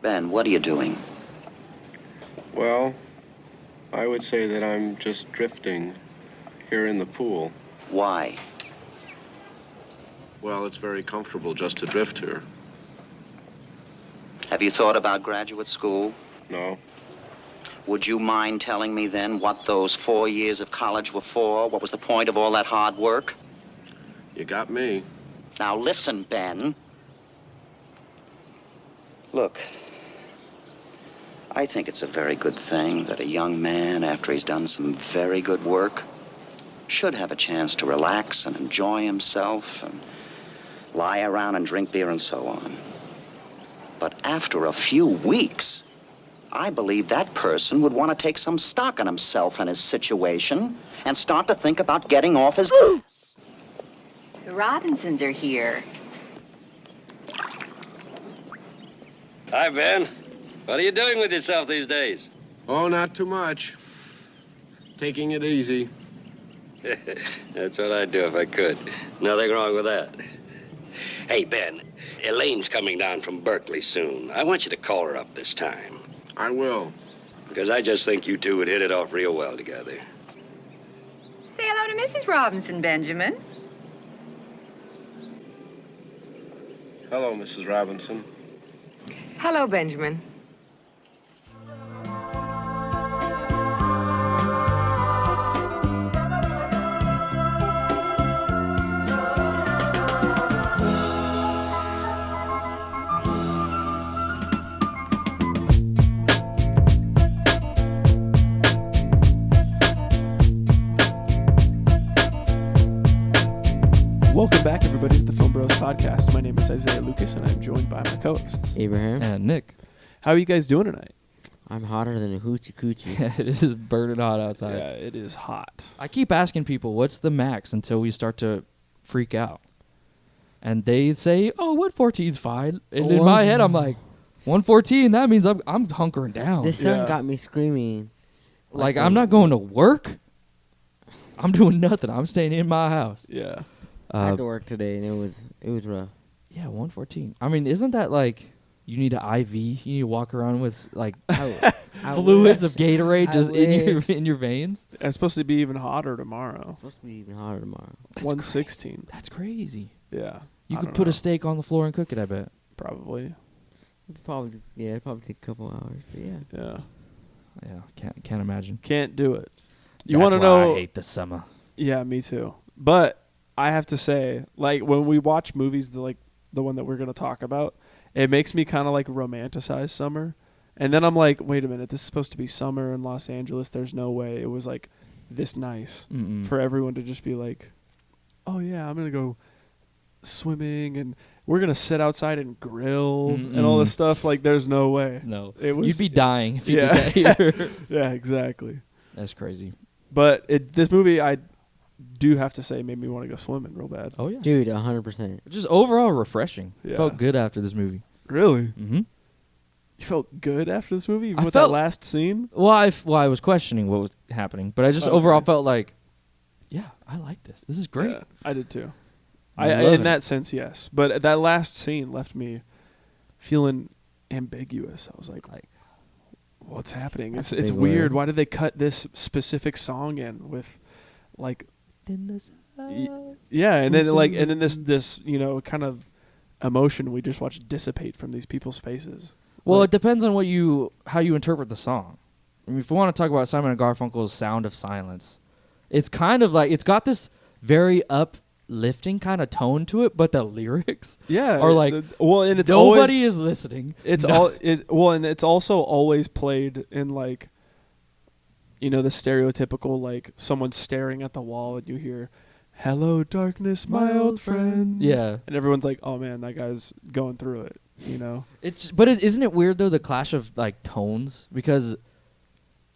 Ben, what are you doing? Well, I would say that I'm just drifting here in the pool. Why? Well, it's very comfortable just to drift here. Have you thought about graduate school? No? Would you mind telling me then what those 4 years of college were for? What was the point of all that hard work? You got me. Now listen, Ben. Look, I think it's a very good thing that a young man, after he's done some very good work, should have a chance to relax and enjoy himself and lie around and drink beer and so on. But after a few weeks, I believe that person would want to take some stock in himself and his situation and start to think about getting off his ass. The Robinsons are here. Hi, Ben. What are you doing with yourself these days? Oh, not too much. Taking it easy. That's what I'd do if I could. Nothing wrong with that. Hey, Ben, Elaine's coming down from Berkeley soon. I want you to call her up this time. I will. Because I just think you two would hit it off real well together. Say hello to Mrs. Robinson, Benjamin. Hello, Mrs. Robinson. Hello, Benjamin. Welcome back, everybody, to the Film Bros Podcast. My name is Isaiah Lucas, and I'm joined by my co-hosts. Abraham. And Nick. How are you guys doing tonight? I'm hotter than a hoochie coochie. It is burning hot outside. Yeah, it is hot. I keep asking people, what's the max until we start to freak out? And they say, oh, 114's fine. And in my head, I'm like, 114, that means I'm hunkering down. The sun got me screaming. Like, I'm not going to work. I'm doing nothing. I'm staying in my house. Yeah. I had to work today, and it was rough. Yeah, 114. I mean, isn't that like you need an IV? You need to walk around with like fluids of Gatorade just in your veins? It's supposed to be even hotter tomorrow. It's supposed to be even hotter tomorrow. 116. That's crazy. Yeah. You could put a steak on the floor and cook it, I bet. Probably. It'd probably take a couple hours, but yeah. Yeah. Yeah, can't imagine. Can't do it. You That's want to why know? I hate the summer. Yeah, me too. But I have to say, like, when we watch movies, the one that we're going to talk about, it makes me kind of like romanticize summer. And then I'm like, wait a minute, this is supposed to be summer in Los Angeles. There's no way it was like this nice for everyone to just be like, oh yeah, I'm going to go swimming and we're going to sit outside and grill and all this stuff. Like, there's no way. No. It was, You'd be dying if you did that here. Yeah, exactly. That's crazy. But this movie, I do have to say, made me want to go swimming real bad. Oh, yeah. Dude, 100%. Just overall refreshing. Yeah. Felt good after this movie. Really? Mm-hmm. You felt good after this movie? Even I with felt that last scene? Well, I was questioning what was happening, but I just overall felt like, yeah, I like this. This is great. Yeah, I did too. Love in it. that sense, yes. But that last scene left me feeling ambiguous. I was like what's happening? That's It's a big weird. word. Why did they cut this specific song in with like yeah, and then this kind of emotion we just watched dissipate from these people's faces. Well, Like, it depends on how you interpret the song. I mean, if we want to talk about Simon and Garfunkel's Sound of Silence, it's kind of like it's got this very uplifting kind of tone to it, but the lyrics are like and it's nobody always, is listening. It's and it's also always played in like, the stereotypical like someone staring at the wall and you hear, "Hello, darkness, my old friend." Yeah, and everyone's like, "Oh man, that guy's going through it." Isn't it weird though, the clash of like tones, because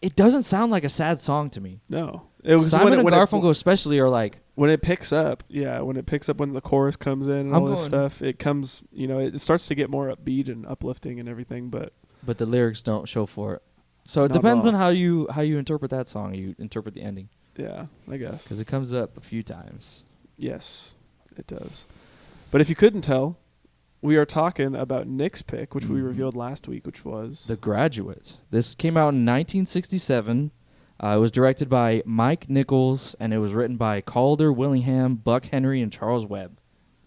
it doesn't sound like a sad song to me. No, it was Simon and Garfunkel especially are like when it picks up. Yeah, when the chorus comes in and all this stuff, it comes. It starts to get more upbeat and uplifting and everything, but the lyrics don't show for it. So it depends on how you interpret that song. You interpret the ending. Yeah, I guess because it comes up a few times. Yes, it does. But if you couldn't tell, we are talking about Nick's pick, which we revealed last week, which was The Graduate. This came out in 1967. It was directed by Mike Nichols, and it was written by Calder, Willingham, Buck Henry, and Charles Webb.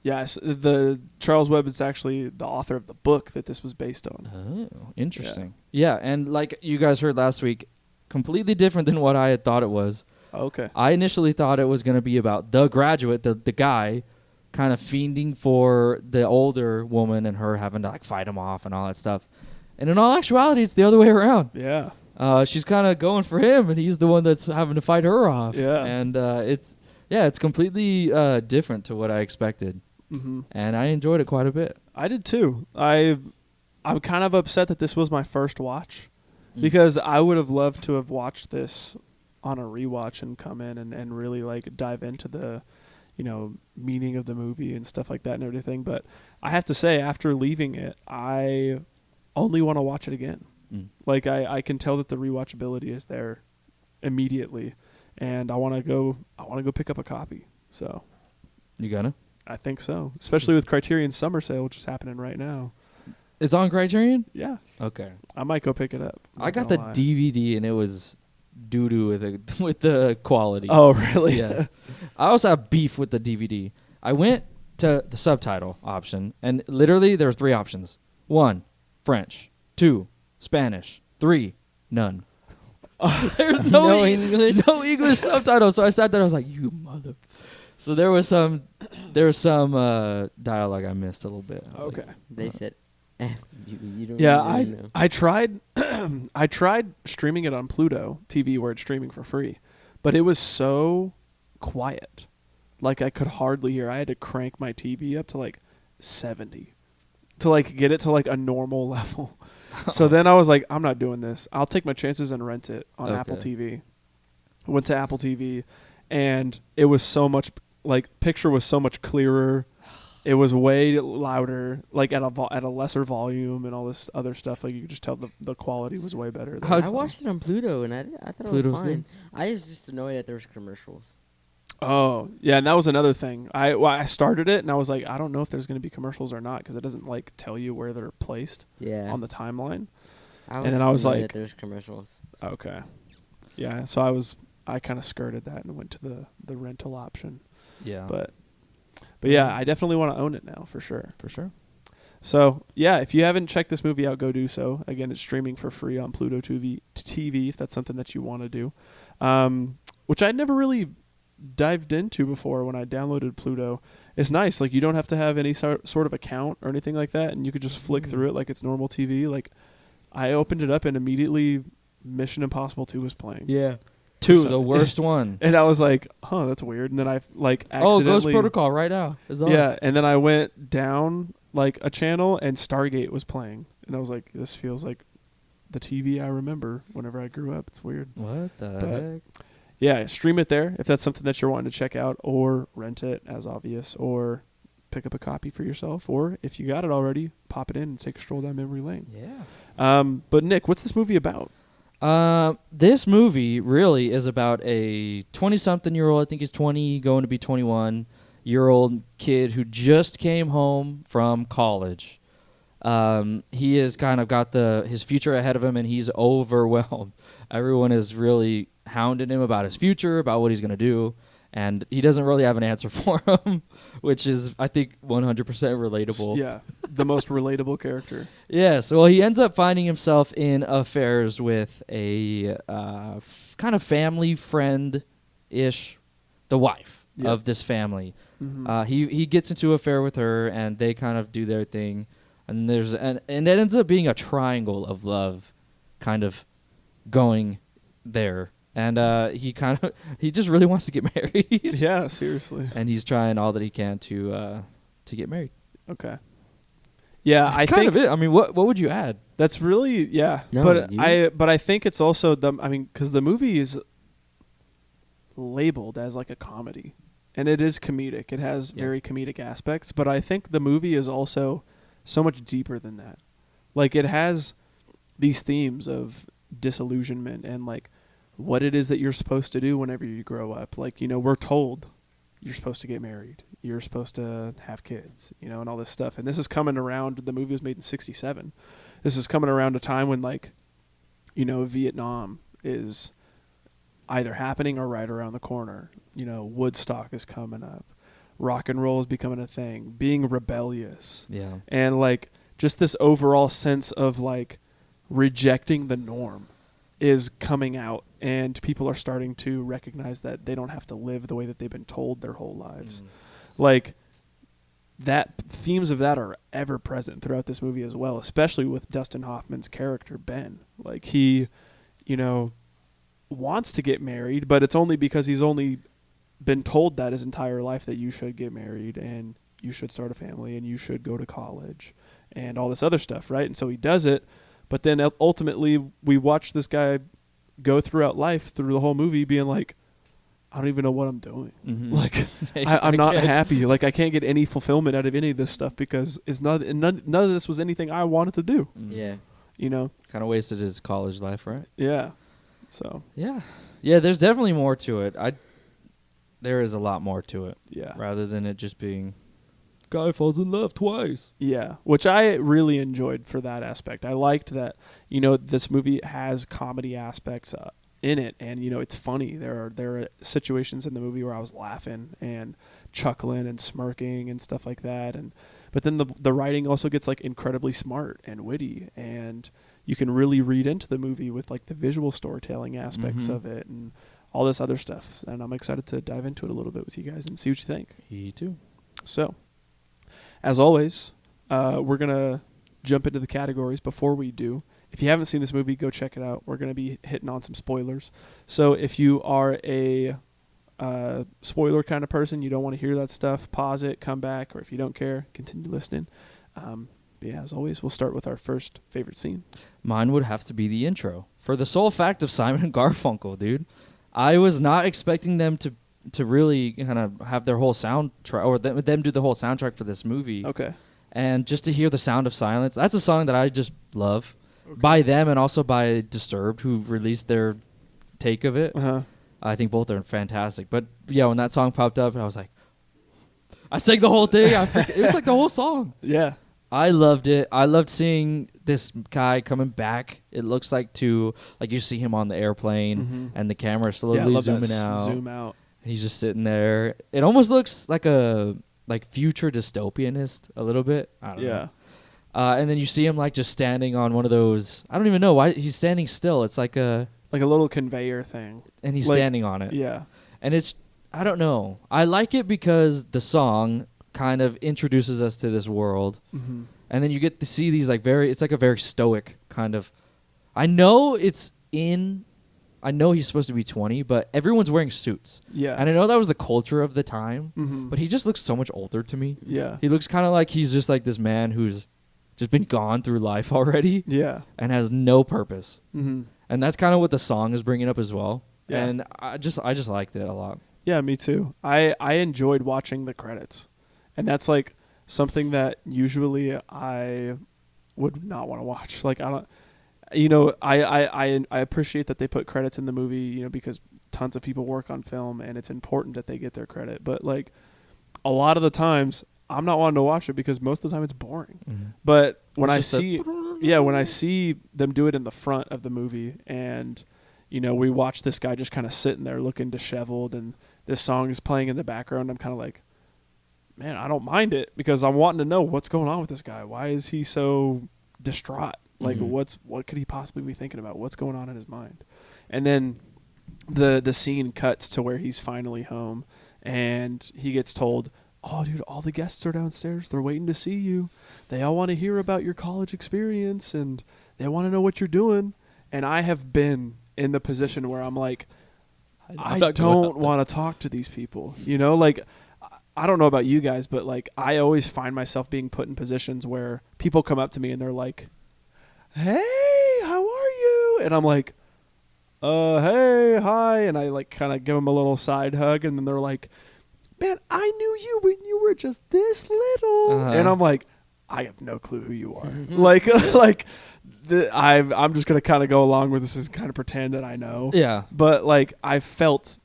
Yes, the Charles Webb is actually the author of the book that this was based on. Oh, interesting. Yeah, and like you guys heard last week, completely different than what I had thought it was. Okay. I initially thought it was going to be about the graduate, the guy kind of fiending for the older woman and her having to like fight him off and all that stuff. And in all actuality, it's the other way around. Yeah. She's kind of going for him, and he's the one that's having to fight her off. Yeah. And it's completely different to what I expected. Mm-hmm. And I enjoyed it quite a bit. I did too. I'm kind of upset that this was my first watch because I would have loved to have watched this on a rewatch and come in and really like dive into the, meaning of the movie and stuff like that and everything. But I have to say, after leaving it, I only want to watch it again. Like I can tell that the rewatchability is there immediately, and I want to go pick up a copy. So You gonna? I think so, especially with Criterion's summer sale, which is happening right now. It's on Criterion? Yeah. Okay. I might go pick it up. I got the DVD, and it was doo-doo with the quality. Oh, really? Yes. I also have beef with the DVD. I went to the subtitle option, and literally there were 3 options. 1, French. 2, Spanish. 3, none. There's no English subtitle. So I sat there, I was like, you mother. So there was some dialogue I missed a little bit. Okay. They said, you don't Yeah, even know. I tried I tried streaming it on Pluto TV where it's streaming for free, but it was so quiet. Like I could hardly hear. I had to crank my TV up to like 70 to like get it to like a normal level. So then I was like, I'm not doing this. I'll take my chances and rent it on Apple TV. Went to Apple TV, and it was so much picture was so much clearer. It was way louder, like at a lesser volume and all this other stuff. Like you could just tell the quality was way better. I watched it on Pluto, and I thought Pluto it was was fine. good. I was just annoyed that there was commercials. Oh, yeah, and that was another thing. I started it, and I was like, I don't know if there's going to be commercials or not, because it doesn't, like, tell you where they're placed on the timeline. And then I was like, that there's commercials. Okay. Yeah, so I kind of skirted that and went to the rental option. Yeah. But yeah, I definitely want to own it now, for sure. For sure. So, yeah, if you haven't checked this movie out, go do so. Again, it's streaming for free on Pluto TV, if that's something that you want to do. Which I never really dived into before when I downloaded Pluto. It's nice. Like, you don't have to have any sort of account or anything like that, and you could just flick through it like it's normal TV. Like, I opened it up, and immediately Mission Impossible 2 was playing. Yeah. 2, the worst one. And I was like, huh, that's weird. And then I, accidentally... Ghost Protocol right now. Yeah, and then I went down, a channel, and Stargate was playing. And I was like, this feels like the TV I remember whenever I grew up. It's weird. What the heck? Yeah, stream it there if that's something that you're wanting to check out, or rent it, as obvious, or pick up a copy for yourself, or if you got it already, pop it in and take a stroll down memory lane. Yeah. But Nick, what's this movie about? This movie really is about a 20-something-year-old, I think he's 20, going to be 21-year-old kid who just came home from college. He has kind of got his future ahead of him, and he's overwhelmed. Everyone is really hounding him about his future, about what he's going to do, and he doesn't really have an answer for him, which is, I think, 100% relatable. Yeah, the most relatable character. Yes, well, he ends up finding himself in affairs with a kind of family friend-ish, the wife of this family. Mm-hmm. He gets into an affair with her, and they kind of do their thing, and and it ends up being a triangle of love, kind of going there. And he just really wants to get married. Yeah, seriously. And he's trying all that he can to get married. Okay. Yeah, That's I kind think of it. I mean, what would you add? That's really No, but I think it's also because the movie is labeled as like a comedy, and it is comedic. It has very comedic aspects, but I think the movie is also so much deeper than that. Like, it has these themes of disillusionment and like what it is that you're supposed to do whenever you grow up. Like, we're told you're supposed to get married, you're supposed to have kids, you know, and all this stuff. And this is coming around. The movie was made in '67. This is coming around a time when, like, you know, Vietnam is either happening or right around the corner. You know, Woodstock is coming up. Rock and roll is becoming a thing. Being rebellious. Yeah. And, like, just this overall sense of, like, rejecting the norm is coming out. And people are starting to recognize that they don't have to live the way that they've been told their whole lives. Like, that themes of that are ever present throughout this movie as well, especially with Dustin Hoffman's character, Ben. Like, he, you know, wants to get married, but it's only because he's only been told that his entire life, that you should get married and you should start a family and you should go to college and all this other stuff, right? And so he does it, but then ultimately we watch this guy go throughout life, through the whole movie, being like, I don't even know what I'm doing. Like, I'm not happy. Like, I can't get any fulfillment out of any of this stuff because it's none of this was anything I wanted to do. Yeah. You know? Kind of wasted his college life, right? Yeah. So. Yeah. Yeah, there's definitely more to it. There is a lot more to it. Yeah. Rather than it just being, guy falls in love twice. Yeah. Which I really enjoyed for that aspect. I liked that, you know, this movie has comedy aspects in it, and, you know, it's funny. There are situations in the movie where I was laughing and chuckling and smirking and stuff like that, but then the writing also gets, like, incredibly smart and witty, and you can really read into the movie with, like, the visual storytelling aspects of it and all this other stuff. And I'm excited to dive into it a little bit with you guys and see what you think. Me too. So, as always, we're gonna jump into the categories. Before we do, if you haven't seen this movie, go check it out. We're going to be hitting on some spoilers. So if you are a spoiler kind of person, you don't want to hear that stuff, pause it, come back, or if you don't care, continue listening. But yeah, as always, we'll start with our first favorite scene. Mine would have to be the intro. For the sole fact of Simon and Garfunkel, dude. I was not expecting them to really kind of have their whole soundtrack, or them do the whole soundtrack for this movie. Okay. And just to hear The Sound of Silence, that's a song that I just love. Okay. By them and also by Disturbed, who released their take of it. I think both are fantastic. But yeah, when that song popped up, I was like, I sang the whole thing. It was like the whole song. Yeah. I loved it. I loved seeing this guy coming back. It looks like you see him on the airplane and the camera slowly zooming out. Zoom out. He's just sitting there. It almost looks like a future dystopianist a little bit. I don't know. And then you see him like just standing on one of those. I don't even know why he's standing still. It's like a little conveyor thing, and he's standing on it. Yeah, and it's, I don't know. I like it because the song kind of introduces us to this world, and then you get to see these it's like a very stoic kind of. I know he's supposed to be 20, but everyone's wearing suits. Yeah, and I know that was the culture of the time, but he just looks so much older to me. Yeah, he looks kind of like he's just like this man who's just been gone through life already. Yeah. And has no purpose. And that's kind of what the song is bringing up as well. Yeah. And I just liked it a lot. Yeah, me too. I enjoyed watching the credits. And that's like something that usually I would not want to watch. Like, I don't, you know, I appreciate that they put credits in the movie, you know, because tons of people work on film and it's important that they get their credit. But like a lot of the times I'm not wanting to watch it because most of the time it's boring. But when I see them do it in the front of the movie, and you know, we watch this guy just kind of sitting there looking disheveled, and this song is playing in the background, I'm kind of like, man, I don't mind it because I'm wanting to know what's going on with this guy. Why is he so distraught? Like, what could he possibly be thinking about? What's going on in his mind? And then the scene cuts to where he's finally home, and he gets told, oh, dude, all the guests are downstairs. They're waiting to see you. They all want to hear about your college experience, and they want to know what you're doing. And I have been in the position where I'm like, I don't want to talk to these people. You know, like, I don't know about you guys, but, like, I always find myself being put in positions where people come up to me and they're like, hey, how are you? And I'm like, hey, hi. And I, like, kind of give them a little side hug, and then they're like, man, I knew you when you were just this little. And I'm like, I have no clue who you are. I'm just going to kind of go along with this and kind of pretend that I know. Yeah. But like, I felt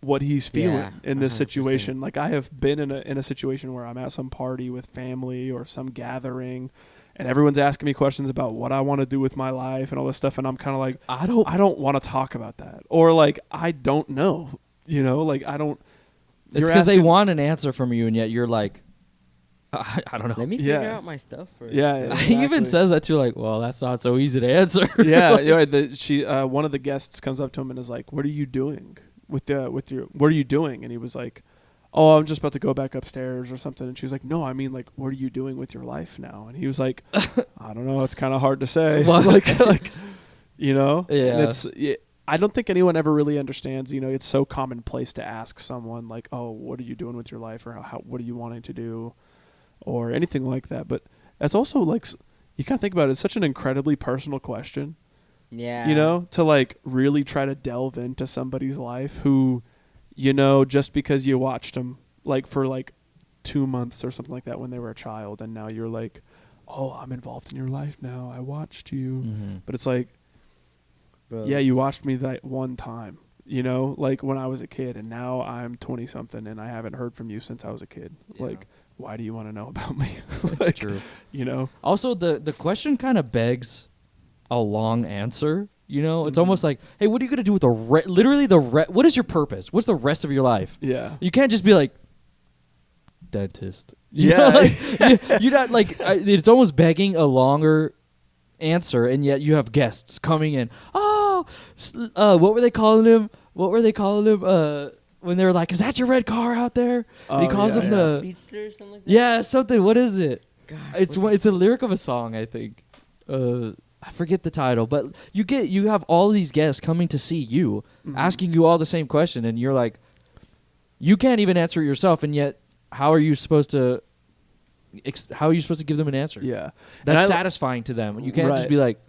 what he's feeling Yeah, in this 100%. situation. Like, I have been in a situation where I'm at some party with family or some gathering, and everyone's asking me questions about what I want to do with my life and all this stuff, and I'm kind of like, I don't want to talk about that, or like, I don't know, like, I don't. It's because they want an answer from you, and yet you're like, I don't know. Let me figure out my stuff first. Yeah, He even says that too, like, well, that's not so easy to answer. Yeah, one of the guests comes up to him and is like, "What are you doing with your? What are you doing?" And he was like, "Oh, I'm just about to go back upstairs or something." And she was like, "No, I mean, like, what are you doing with your life now?" And he was like, "I don't know. It's kind of hard to say." like, Yeah. And I don't think anyone ever really understands. It's so commonplace to ask someone like, "Oh, what are you doing with your life?" or "What are you wanting to do?" or anything like that. But that's also like, you kind of think about it, it's such an incredibly personal question. Yeah. To like really try to delve into somebody's life who, just because you watched them like for like 2 months or something like that when they were a child, and now you're like, oh, I'm involved in your life now. I watched you. Mm-hmm. But it's like, Bro. yeah, you watched me that one time, like when I was a kid, and now I'm 20 something and I haven't heard from you since I was a kid. Yeah. Like, why do you want to know about me? That's true. Also, the question kind of begs a long answer. It's almost like, hey, what are you gonna do with what is your purpose? What's the rest of your life? Yeah. You can't just be like, dentist. Yeah. You're not like, it's almost begging a longer answer, and yet you have guests coming in. Oh, what were they calling him? When they were like, "Is that your red car out there?" And he calls him the Speedster or something like that? Yeah, something. What is it? Gosh, It's a lyric of a song, I think. I forget the title, but you have all these guests coming to see you, asking you all the same question, and you're like, you can't even answer it yourself, and yet how are you supposed to give them an answer? Yeah. That's satisfying to them. You can't just be like,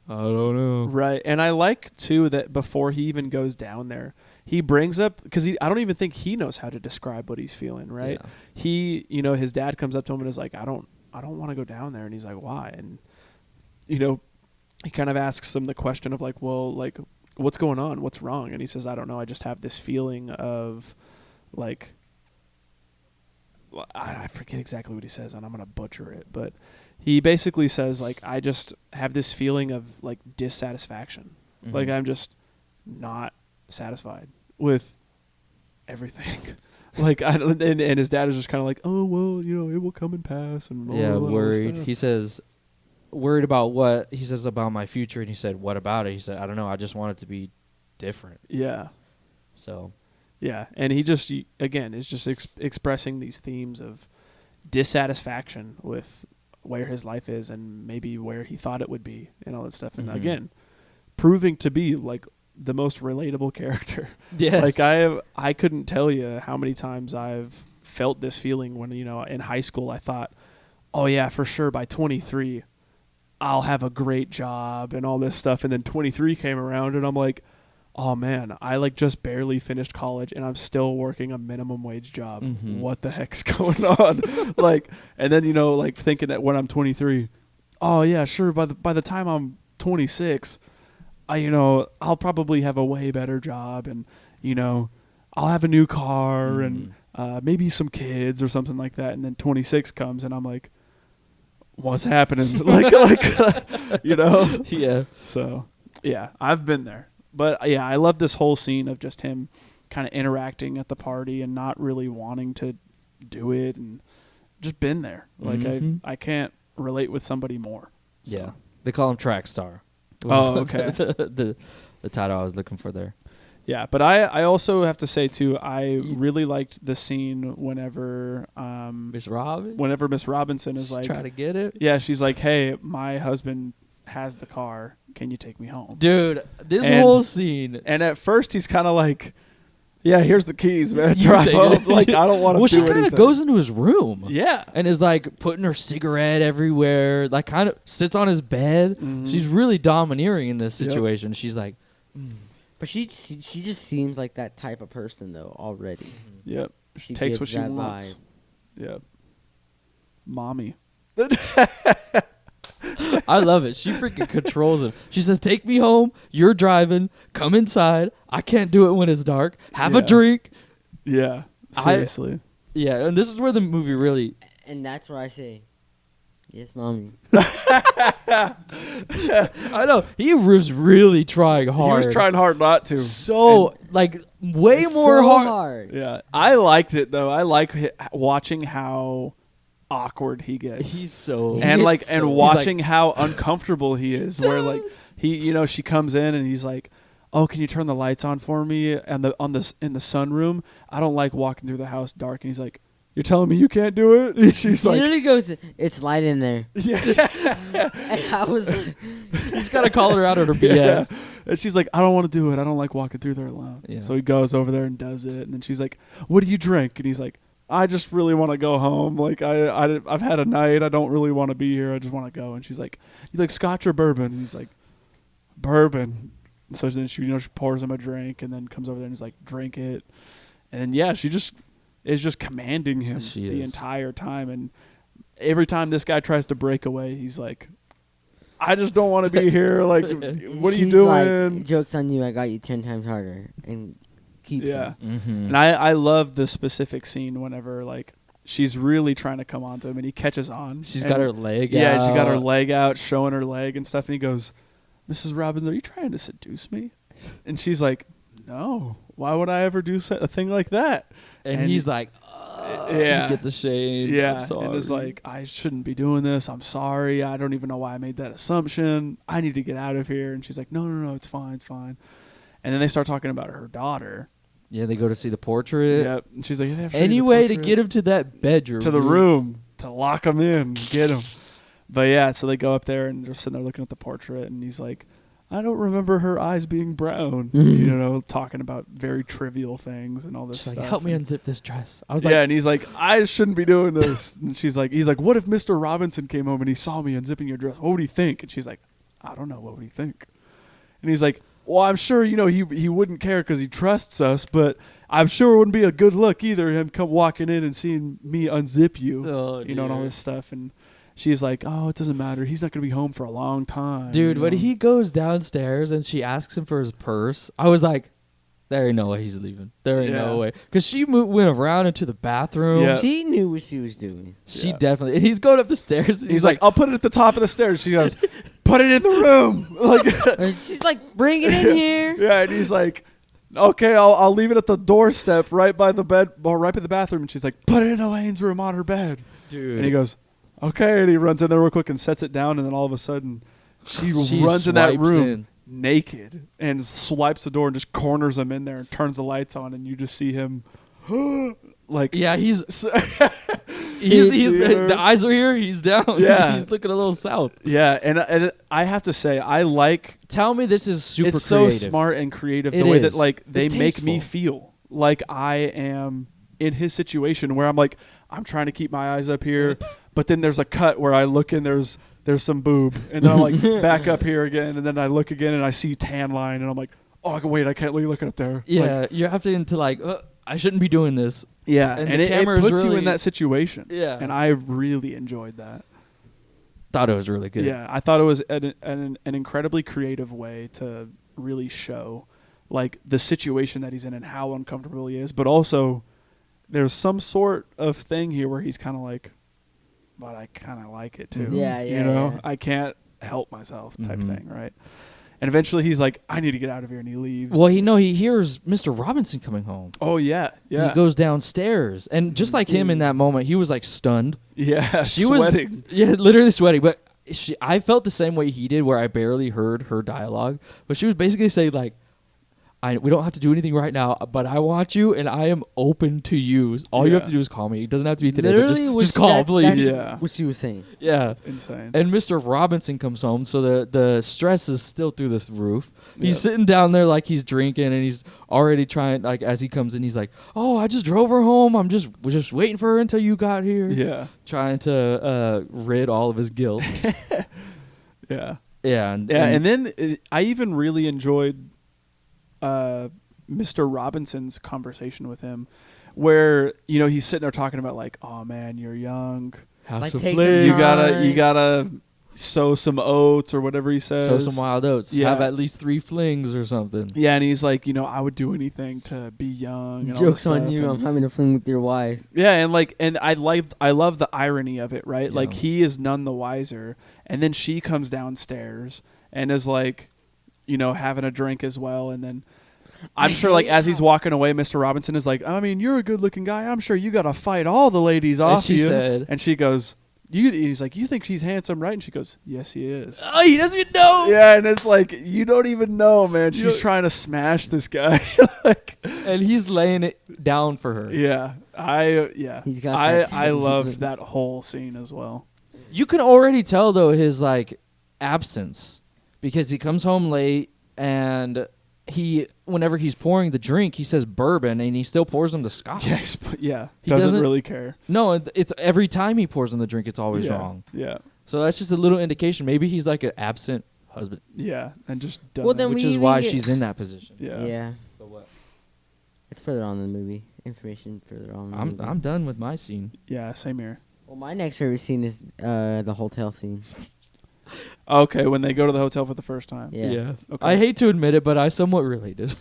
I don't know. Right. And I like too that before he even goes down there, he brings up, because I don't even think he knows how to describe what he's feeling, right? Yeah. He, his dad comes up to him and is like, I don't want to go down there. And he's like, why? And, he kind of asks him the question of like, well, like, what's going on? What's wrong? And he says, I don't know. I just have this feeling of like, I forget exactly what he says, and I'm going to butcher it, but he basically says like, I just have this feeling of like dissatisfaction. Mm-hmm. Like, I'm just not satisfied with everything. Like, and his dad is just kind of like, oh, well, it will come and pass. And worried. He says, worried about what? He says about my future, and he said, what about it? He said, I don't know. I just want it to be different. Yeah. So. Yeah, and he just, again, is just expressing these themes of dissatisfaction with where his life is and maybe where he thought it would be and all that stuff. And again, proving to be like the most relatable character. Yes. Like, I couldn't tell you how many times I've felt this feeling when, in high school I thought, oh yeah, for sure by 23 I'll have a great job and all this stuff. And then 23 came around and I'm like, oh man, I like just barely finished college and I'm still working a minimum wage job. Mm-hmm. What the heck's going on? Like, and then, like thinking that when I'm 23, oh yeah, sure. By the time I'm 26, I'll probably have a way better job and, I'll have a new car and maybe some kids or something like that. And then 26 comes and I'm like, what's happening? Yeah. So yeah, I've been there. But yeah, I love this whole scene of just him kind of interacting at the party and not really wanting to do it and just been there. Like, I can't relate with somebody more. So. Yeah. They call him Track Star. Oh, okay. the title I was looking for there. Yeah, but I also have to say too, I really liked the scene whenever Miss Robin? Whenever Miss Robinson is like trying to get it. Yeah, she's like, "Hey, my husband has the car. Can you take me home?" Dude, this whole scene. And at first he's kind of like, "Yeah, here's the keys, man. Drive home." Like, I don't want to do anything. Well, she kind of goes into his room. Yeah. And is like putting her cigarette everywhere, like kind of sits on his bed. Mm-hmm. She's really domineering in this situation. Yep. She's like, But she just seems like that type of person though already. Yep. She takes gives what she that wants. vibe. Yep. Mommy. I love it. She freaking controls him. She says, "Take me home. You're driving. Come inside. I can't do it when it's dark. Have a drink." Yeah, seriously. Yeah, and this is where the movie really. And that's where I say, yes, mommy. I know he was really trying hard. He was trying hard not to. So like way more So hard. Yeah, I liked it though. I like watching how awkward he gets. He's so and He like gets and so- watching how uncomfortable he is. Where like she comes in and he's like, "Oh, can you turn the lights on for me?" And in the sunroom, I don't like walking through the house dark. And he's like, "You're telling me you can't do it?" And she's He like, literally goes, "It's light in there." "Yeah." And I was like, he's got to call her out on her BS. Yeah. And she's like, "I don't want to do it. I don't like walking through there alone." Yeah. So he goes over there and does it. And then she's like, "What do you drink?" And he's like, "I just really want to go home. Like I've had a night. I don't really want to be here. I just want to go." And she's like, "You like scotch or bourbon?" And he's like, "Bourbon." And so then she pours him a drink and then comes over there and is like, "Drink it." And yeah, she just is just commanding him She the is. entire time. And every time this guy tries to break away, he's like, "I just don't want to be here. Like, what are you she's doing?" Like, "Joke's on you. I got you 10 times harder." And keeps Yeah. him. Mm-hmm. And I love the specific scene whenever like she's really trying to come onto him and he catches on. She's And- got her leg Yeah, out. she got her leg out, showing her leg and stuff. And he goes, "Mrs. Robbins, are you trying to seduce me?" And she's like, "No. Why would I ever do a thing like that?" And he's like, Yeah. he gets ashamed. Yeah, I'm sorry. and is like, "I shouldn't be doing this. I'm sorry. I don't even know why I made that assumption. I need to get out of here." And she's like, No, it's fine, it's fine." And then they start talking about her daughter. Yeah, they go to see the portrait. Yep. And she's like, "Yeah, they have to show you the Any way to portrait." get him to that bedroom. To the dude. room to lock him in, get him. But yeah, so they go up there and they're sitting there looking at the portrait, and he's like, "I don't remember her eyes being brown." You know, talking about very trivial things and all this She's stuff. like, "Help me And- unzip this dress." I was yeah, like, and he's like, "I shouldn't be doing this." And he's like, "What if Mr. Robinson came home and he saw me unzipping your dress? What would he think?" And she's like, "I don't know. What would he think?" And he's like, "Well, I'm sure he wouldn't care because he trusts us, but I'm sure it wouldn't be a good look either. Him come walking in and seeing me unzip you, Oh, and all dear. this stuff." And she's like, "Oh, it doesn't matter. He's not gonna be home for a long time." dude, you when know? he goes downstairs and she asks him for his purse, I was like, there ain't no way he's leaving. There ain't Yeah. no way. Because she went around into the bathroom. Yeah. She knew what she was doing. She Yeah. definitely. And he's going up the stairs. And he's like, "I'll put it at the top of the stairs." She goes, "Put it in the room." Like, And she's like, "Bring it in here." yeah, and he's like, "Okay, I'll leave it at the doorstep, right by the bed, or right by the bathroom." And she's like, "Put it in Elaine's room on her bed." dude. And he goes, "Okay," and he runs in there real quick and sets it down, and then all of a sudden, she She runs in that swipes room in. naked and swipes the door and just corners him in there and turns the lights on, and you just see him, like, yeah, he's s- he's here. the eyes are here. He's down. Yeah. he's looking a little south. yeah, and I have to say, I like Tell me this is super it's creative. so smart and creative It the way that is. like they It's make me tasteful. feel like I am in his situation where I'm like, I'm trying to keep my eyes up here, but then there's a cut where I look and there's some boob, and then I'm like back up here again, and then I look again and I see tan line, and I'm like, oh wait, I can't leave looking up there. Yeah, Like, you have to into like I shouldn't be doing this. yeah, And and the it camera is puts you really- in that situation. Yeah. and I really enjoyed that. Thought it was really good. Yeah, I thought it was an incredibly creative way to really show like the situation that he's in and how uncomfortable he is, but also there's some sort of thing here where he's kind of like, but I kind of like it too. Yeah, you yeah, know, yeah. I can't help myself type Mhm. thing, right? And eventually he's like, I need to get out of here, and he leaves. Well, he hears Mr. Robinson coming home. oh yeah, yeah, He goes downstairs, and just like him in that moment, he was like stunned. yeah, She sweating. was, yeah, literally sweating. But I felt the same way he did, where I barely heard her dialogue. But she was basically saying like, we don't have to do anything right now, but I want you, and I am open to you. All you have Yeah. to do is call me. It doesn't have to be today, Literally, but just call, please. that's Yeah. what she was saying. Yeah. Insane. And Mr. Robinson comes home, so the stress is still through this roof. He's Yeah. sitting down there like he's drinking, and he's already trying, like, as he comes in, he's like, "Oh, I just drove her home. I'm just waiting for her until you got here." yeah, Trying to rid all of his guilt. yeah. Yeah, And then I even really enjoyed Mr. Robinson's conversation with him, where he's sitting there talking about like, oh man, you're young, House Like, of take Flames. some you time. gotta sow some oats or whatever he says. Sow some wild oats. Yeah. Have at least 3 flings or something. Yeah, and he's like, I would do anything to be young. And all this Joke's on stuff, you. I'm and- having a fling with your wife. Yeah, and I love the irony of it, right? Yeah. Like he is none the wiser, and then she comes downstairs and is like, having a drink as well, and then I'm sure like as he's walking away, Mr. Robinson is like, I mean, you're a good-looking guy. I'm sure you got to fight all the ladies off she you. said. And she goes, he's like, you think she's handsome, right? And she goes, yes, he is. Oh, he doesn't even know. Yeah, and it's like, you don't even know, man. She's trying to smash this guy. Like, And he's laying it down for her. yeah, He's got I loved that whole scene as well. You can already tell though his like absence because he comes home late and whenever he's pouring the drink, he says bourbon and he still pours him the scotch. Yes, yeah, He doesn't doesn't- really care. No, it's every time he pours him the drink, it's always wrong. Yeah, So that's just a little indication. Maybe he's like an absent husband, yeah, and just doesn't. Well, then which we is even why get- she's in that position. yeah. But what? It's further on in the movie. Information further on in the movie. I'm done with my scene. Yeah, same here. Well, my next favorite scene is the hotel scene. Okay, when they go to the hotel for the first time. Yeah. Okay. I hate to admit it, but I somewhat related.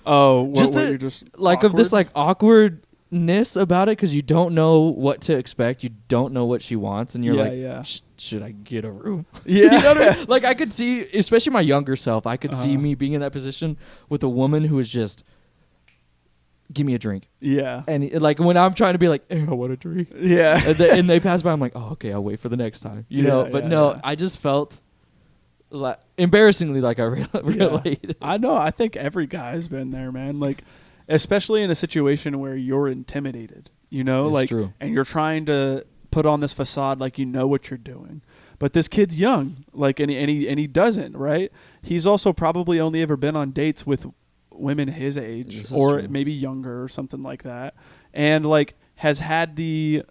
Oh, what, Just what, a- you're just Like of this like awkwardness about it because you don't know what to expect. You don't know what she wants, and you're Yeah, like, yeah. should I get a room? Yeah. You know what I mean? Like I could see, especially my younger self, I could see Uh-huh. me being in that position with a woman who is just, give me a drink, yeah, and like when I'm trying to be like, I want a drink, yeah. and they pass by, I'm like, oh okay, I'll wait for the next time, you know. Yeah, But yeah, no, yeah. I just felt like embarrassingly like I related. I know. I think every guy's been there, man. Like, especially in a situation where you're intimidated, It's like, true. and you're trying to put on this facade like you know what you're doing. But this kid's young, like, and he doesn't, right? He's also probably only ever been on dates with women his age This is or true. maybe younger or something like that, and like has had the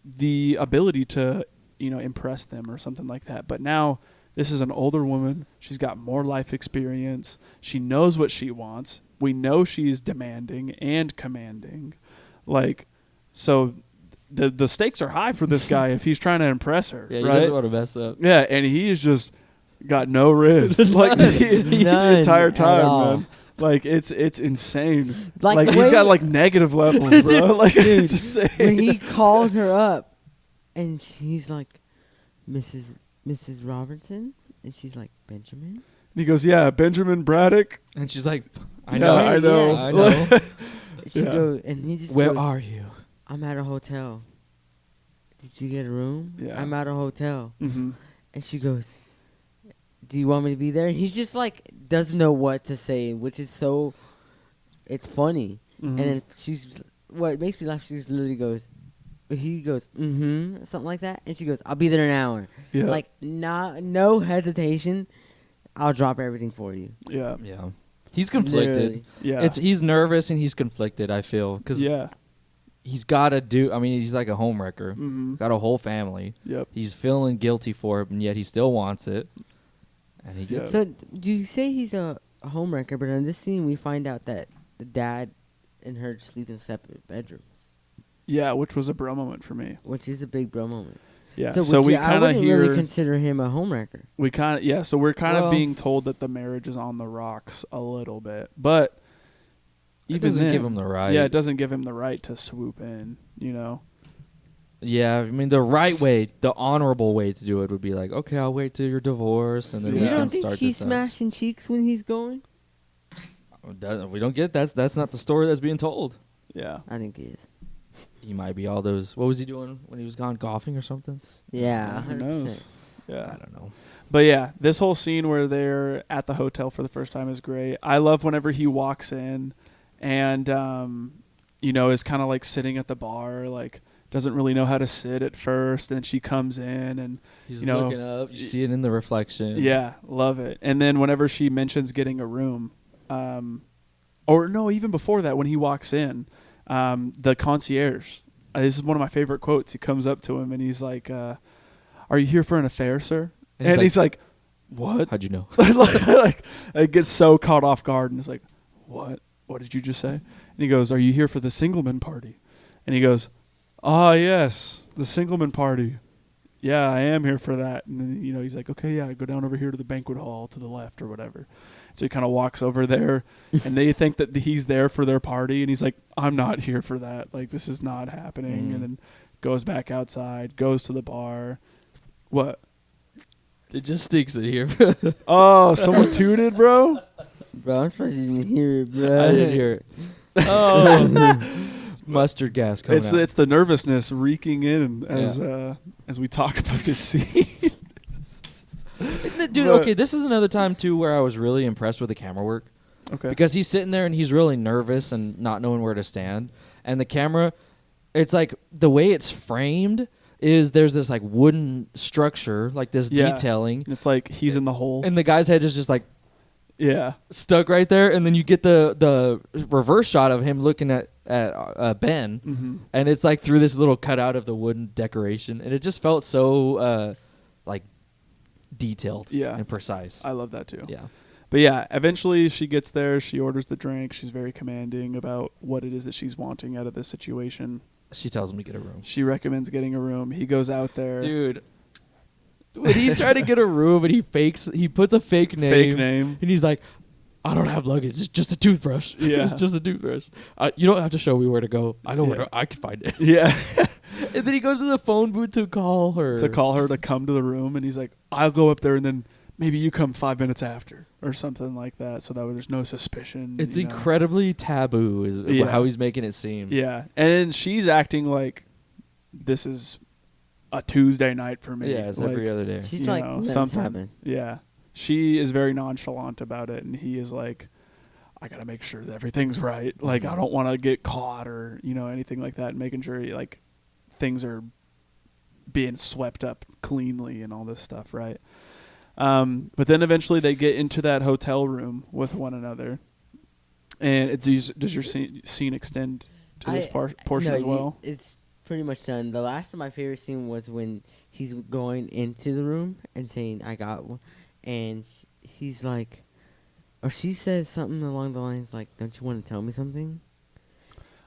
the ability to impress them or something like that. But now this is an older woman. She's got more life experience. She knows what she wants. We know she's demanding and commanding. Like, so the stakes are high for this guy if he's trying to impress her, Yeah, he right? doesn't want to mess up. Yeah, and he's just got no riz like the None entire at time, all. man. Like it's insane. Like, Like the he's way- got like negative levels, bro. Like Dude, it's insane. when he calls her up, and she's like, Mrs. Robertson, and she's like, Benjamin. And he goes, "Yeah, Benjamin Braddock." And she's like, I Yeah, know, I know. I know. She Yeah. goes, and he just Where goes, are you? I'm at a hotel. Did you get a room? Yeah. I'm at a hotel. Mm-hmm. And she goes, do you want me to be there? And he's just like, doesn't know what to say, which is so, it's funny. Mm-hmm. And then what makes me laugh, she just literally goes, he goes, something like that. And she goes, I'll be there in an hour. Yeah. Like, no hesitation. I'll drop everything for you. Yeah. Yeah, he's conflicted. Literally. Yeah. He's nervous and he's conflicted. I feel because yeah. he's got to do. I mean, he's like a homewrecker. Mm-hmm. Got a whole family. Yep. He's feeling guilty for it, and yet he still wants it. And he gets. Yeah. So, do you say he's a homewrecker? But in this scene, we find out that the dad and her sleep in separate bedrooms, Yeah, which was a bro moment for me. which is a big bro moment. Yeah. So, So would we you- I kind of wouldn't hear really consider him a homewrecker. So we're kind of Well- being told that the marriage is on the rocks a little bit, but It even doesn't then, give him the right. Yeah, it doesn't give him the right to swoop in. Yeah, I mean the right way, the honorable way to do it would be like, okay, I'll wait till you're divorced, and then Yeah. we You can don't think start he's this. smashing cheeks when he's going? We don't get that's not the story that's being told. Yeah. I think he is. He might be all those. What was he doing when he was gone golfing or something? Yeah, Who 100%. knows? I Yeah. don't know. But yeah, this whole scene where they're at the hotel for the first time is great. I love whenever he walks in and is kind of like sitting at the bar, like doesn't really know how to sit at first, and she comes in and He's You know, looking up. You see it in the reflection. yeah, love it. And then whenever she mentions getting a room, or no, even before that, when he walks in, the concierge, this is one of my favorite quotes. He comes up to him and he's like, "Are you here for an affair, sir?" And he's like, "What?" How'd you know? Like, it gets so caught off guard and it's like, "What? What did you just say?" And he goes, "Are you here for the Singleman party?" And he goes, "Ah, yes, the Singleman party. yeah, I am here for that. And then, you know, he's like, okay, yeah, go down over here to the banquet hall to the left or whatever. So he kind of walks over there, and they think that he's there for their party, and he's like, I'm not here for that. Like, this is not happening. And then goes back outside, goes to the bar. What? It just stinks in here. Oh, someone tooted, bro? Bro, I'm surprised you didn't hear it, bro. I didn't hear it. Oh. Mustard gas coming out. It's the nervousness reeking in as we talk about this scene. Dude, okay, this is another time, too, where I was really impressed with the camera work. Okay. Because he's sitting there and he's really nervous and not knowing where to stand. And the camera, it's like the way it's framed is there's this like wooden structure, like this detailing. It's like he's in the hole. And the guy's head is just like stuck right there. And then you get the reverse shot of him looking at Ben. And it's like through this little cutout of the wooden decoration. And it just felt so like detailed and precise. I love that too. Yeah. But yeah, eventually she gets there. She orders the drink. She's very commanding about what it is that she's wanting out of this situation. She tells him to get a room. She recommends getting a room. He goes out there. Dude, when he's trying to get a room and he puts a fake name. And he's like, I don't have luggage. It's just a toothbrush. Yeah. It's just a toothbrush. You don't have to show me where to go. I know where to, I can find it. Yeah. And then he goes to the phone booth to call her. To come to the room. And he's like, I'll go up there and then maybe you come 5 minutes after or something like that, so that way there's no suspicion. It's incredibly taboo is how he's making it seem. Yeah. And she's acting like this is a Tuesday night for me. Yeah, it's like, every other day. She's like, something. Yeah. She is very nonchalant about it, and he is like, I got to make sure that everything's right. Like, I don't want to get caught or, anything like that, and making sure, like, things are being swept up cleanly and all this stuff, right? But then eventually they get into that hotel room with one another. And does your scene extend to this portion as well? It's pretty much done. The last of my favorite scene was when he's going into the room and saying, I got one. And he's like, or she says something along the lines like, don't you want to tell me something?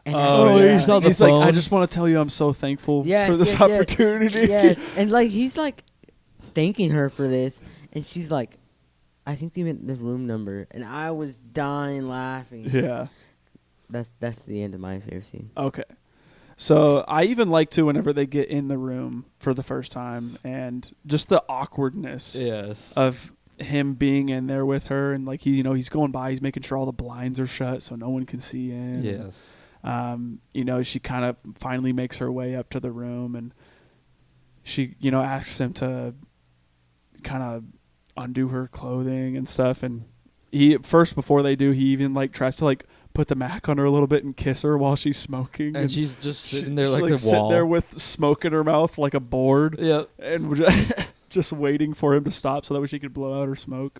And he's like, I just want to tell you I'm so thankful for this opportunity. Yes. And like he's like thanking her for this. And she's like, I think you meant the room number. And I was dying laughing. Yeah. That's the end of my favorite scene. Okay. So I even like to whenever they get in the room for the first time and just the awkwardness of him being in there with her, and like he's going by, he's making sure all the blinds are shut so no one can see in. Yes. She kind of finally makes her way up to the room, and she asks him to kind of undo her clothing and stuff, and he first before they do, he even like tries to like put the Mac on her a little bit and kiss her while she's smoking, and she's just sitting there like the wall, sitting there with smoke in her mouth like a board, and just waiting for him to stop so that way she could blow out her smoke.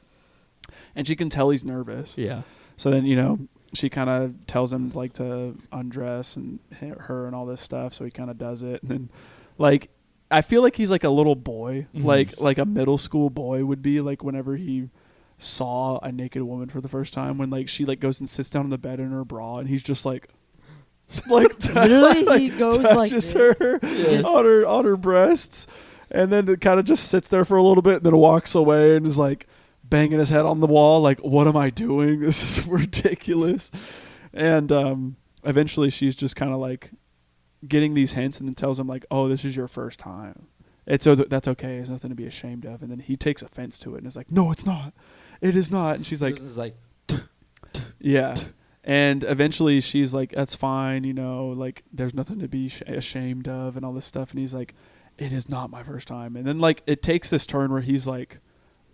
And she can tell he's nervous. Yeah. So then she kind of tells him like to undress and hit her and all this stuff, so he kind of does it, and then like I feel like he's like a little boy, like a middle school boy would be like whenever he saw a naked woman for the first time, when like she like goes and sits down on the bed in her bra, and he's just like literally he goes touches like her on her breasts, and then it kind of just sits there for a little bit and then walks away and is like banging his head on the wall like, what am I doing? This is ridiculous. And eventually she's just kind of like getting these hints, and then tells him like, oh, this is your first time. It's that's okay. It's nothing to be ashamed of. And then he takes offense to it and is like, no, it's not. It is not. And she's like, yeah. And eventually she's like, that's fine. Like there's nothing to be ashamed of and all this stuff. And he's like, it is not my first time. And then like it takes this turn where he's like,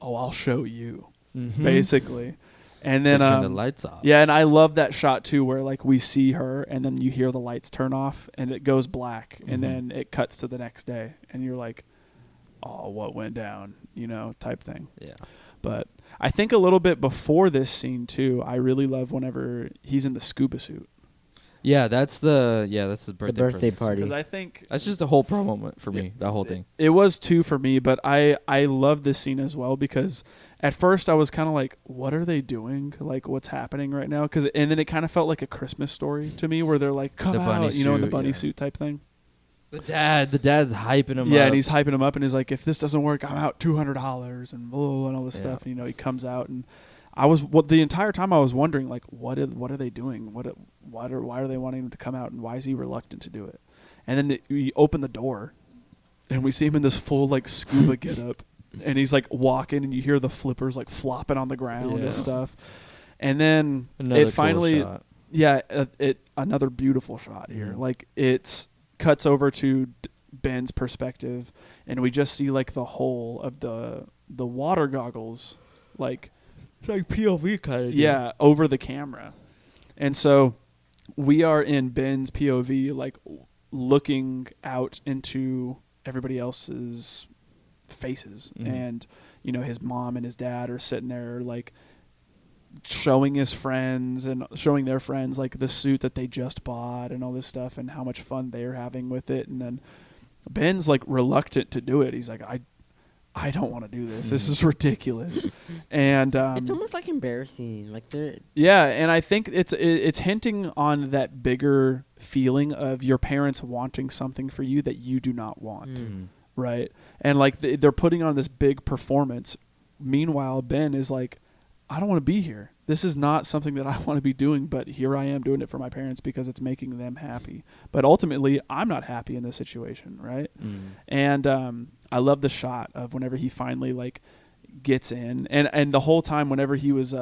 oh, I'll show you, basically. And then turn the lights off. Yeah, and I love that shot too, where like we see her, and then you hear the lights turn off, and it goes black, and then it cuts to the next day, and you're like, "Oh, what went down?" Type thing. Yeah. But I think a little bit before this scene too, I really love whenever he's in the scuba suit. Yeah, that's the birthday party. Because I think that's just a whole pro moment for me. That whole thing. It was too for me, but I love this scene as well, because at first I was kind of like, what are they doing? Like, what's happening right now? And then it kind of felt like a Christmas Story to me, where they're like, come out, in the bunny suit type thing. The dad's hyping him up. Yeah, and he's hyping him up, and he's like, if this doesn't work, I'm out $200 and blah, and all this stuff. And, he comes out, and the entire time I was wondering, like, what are they doing? Why are they wanting him to come out, and why is he reluctant to do it? And then we open the door, and we see him in this full like scuba getup, and he's like walking, and you hear the flippers like flopping on the ground and stuff. And then Another cool shot. Another beautiful shot here. Like it cuts over to Ben's perspective, and we just see like the whole of the water goggles, like POV kind of. Yeah, over the camera. And so we are in Ben's POV, like looking out into everybody else's faces. And, his mom and his dad are sitting there like showing his friends and showing their friends like the suit that they just bought and all this stuff and how much fun they're having with it. And then Ben's like reluctant to do it. He's like, I don't want to do this. This is ridiculous. And it's almost like embarrassing. Like and I think it's hinting on that bigger feeling of your parents wanting something for you that you do not want, right? And like they're putting on this big performance. Meanwhile, Ben is like, I don't want to be here. This is not something that I want to be doing, but here I am doing it for my parents because it's making them happy. But ultimately, I'm not happy in this situation, right? And I love the shot of whenever he finally like gets in, and the whole time whenever he was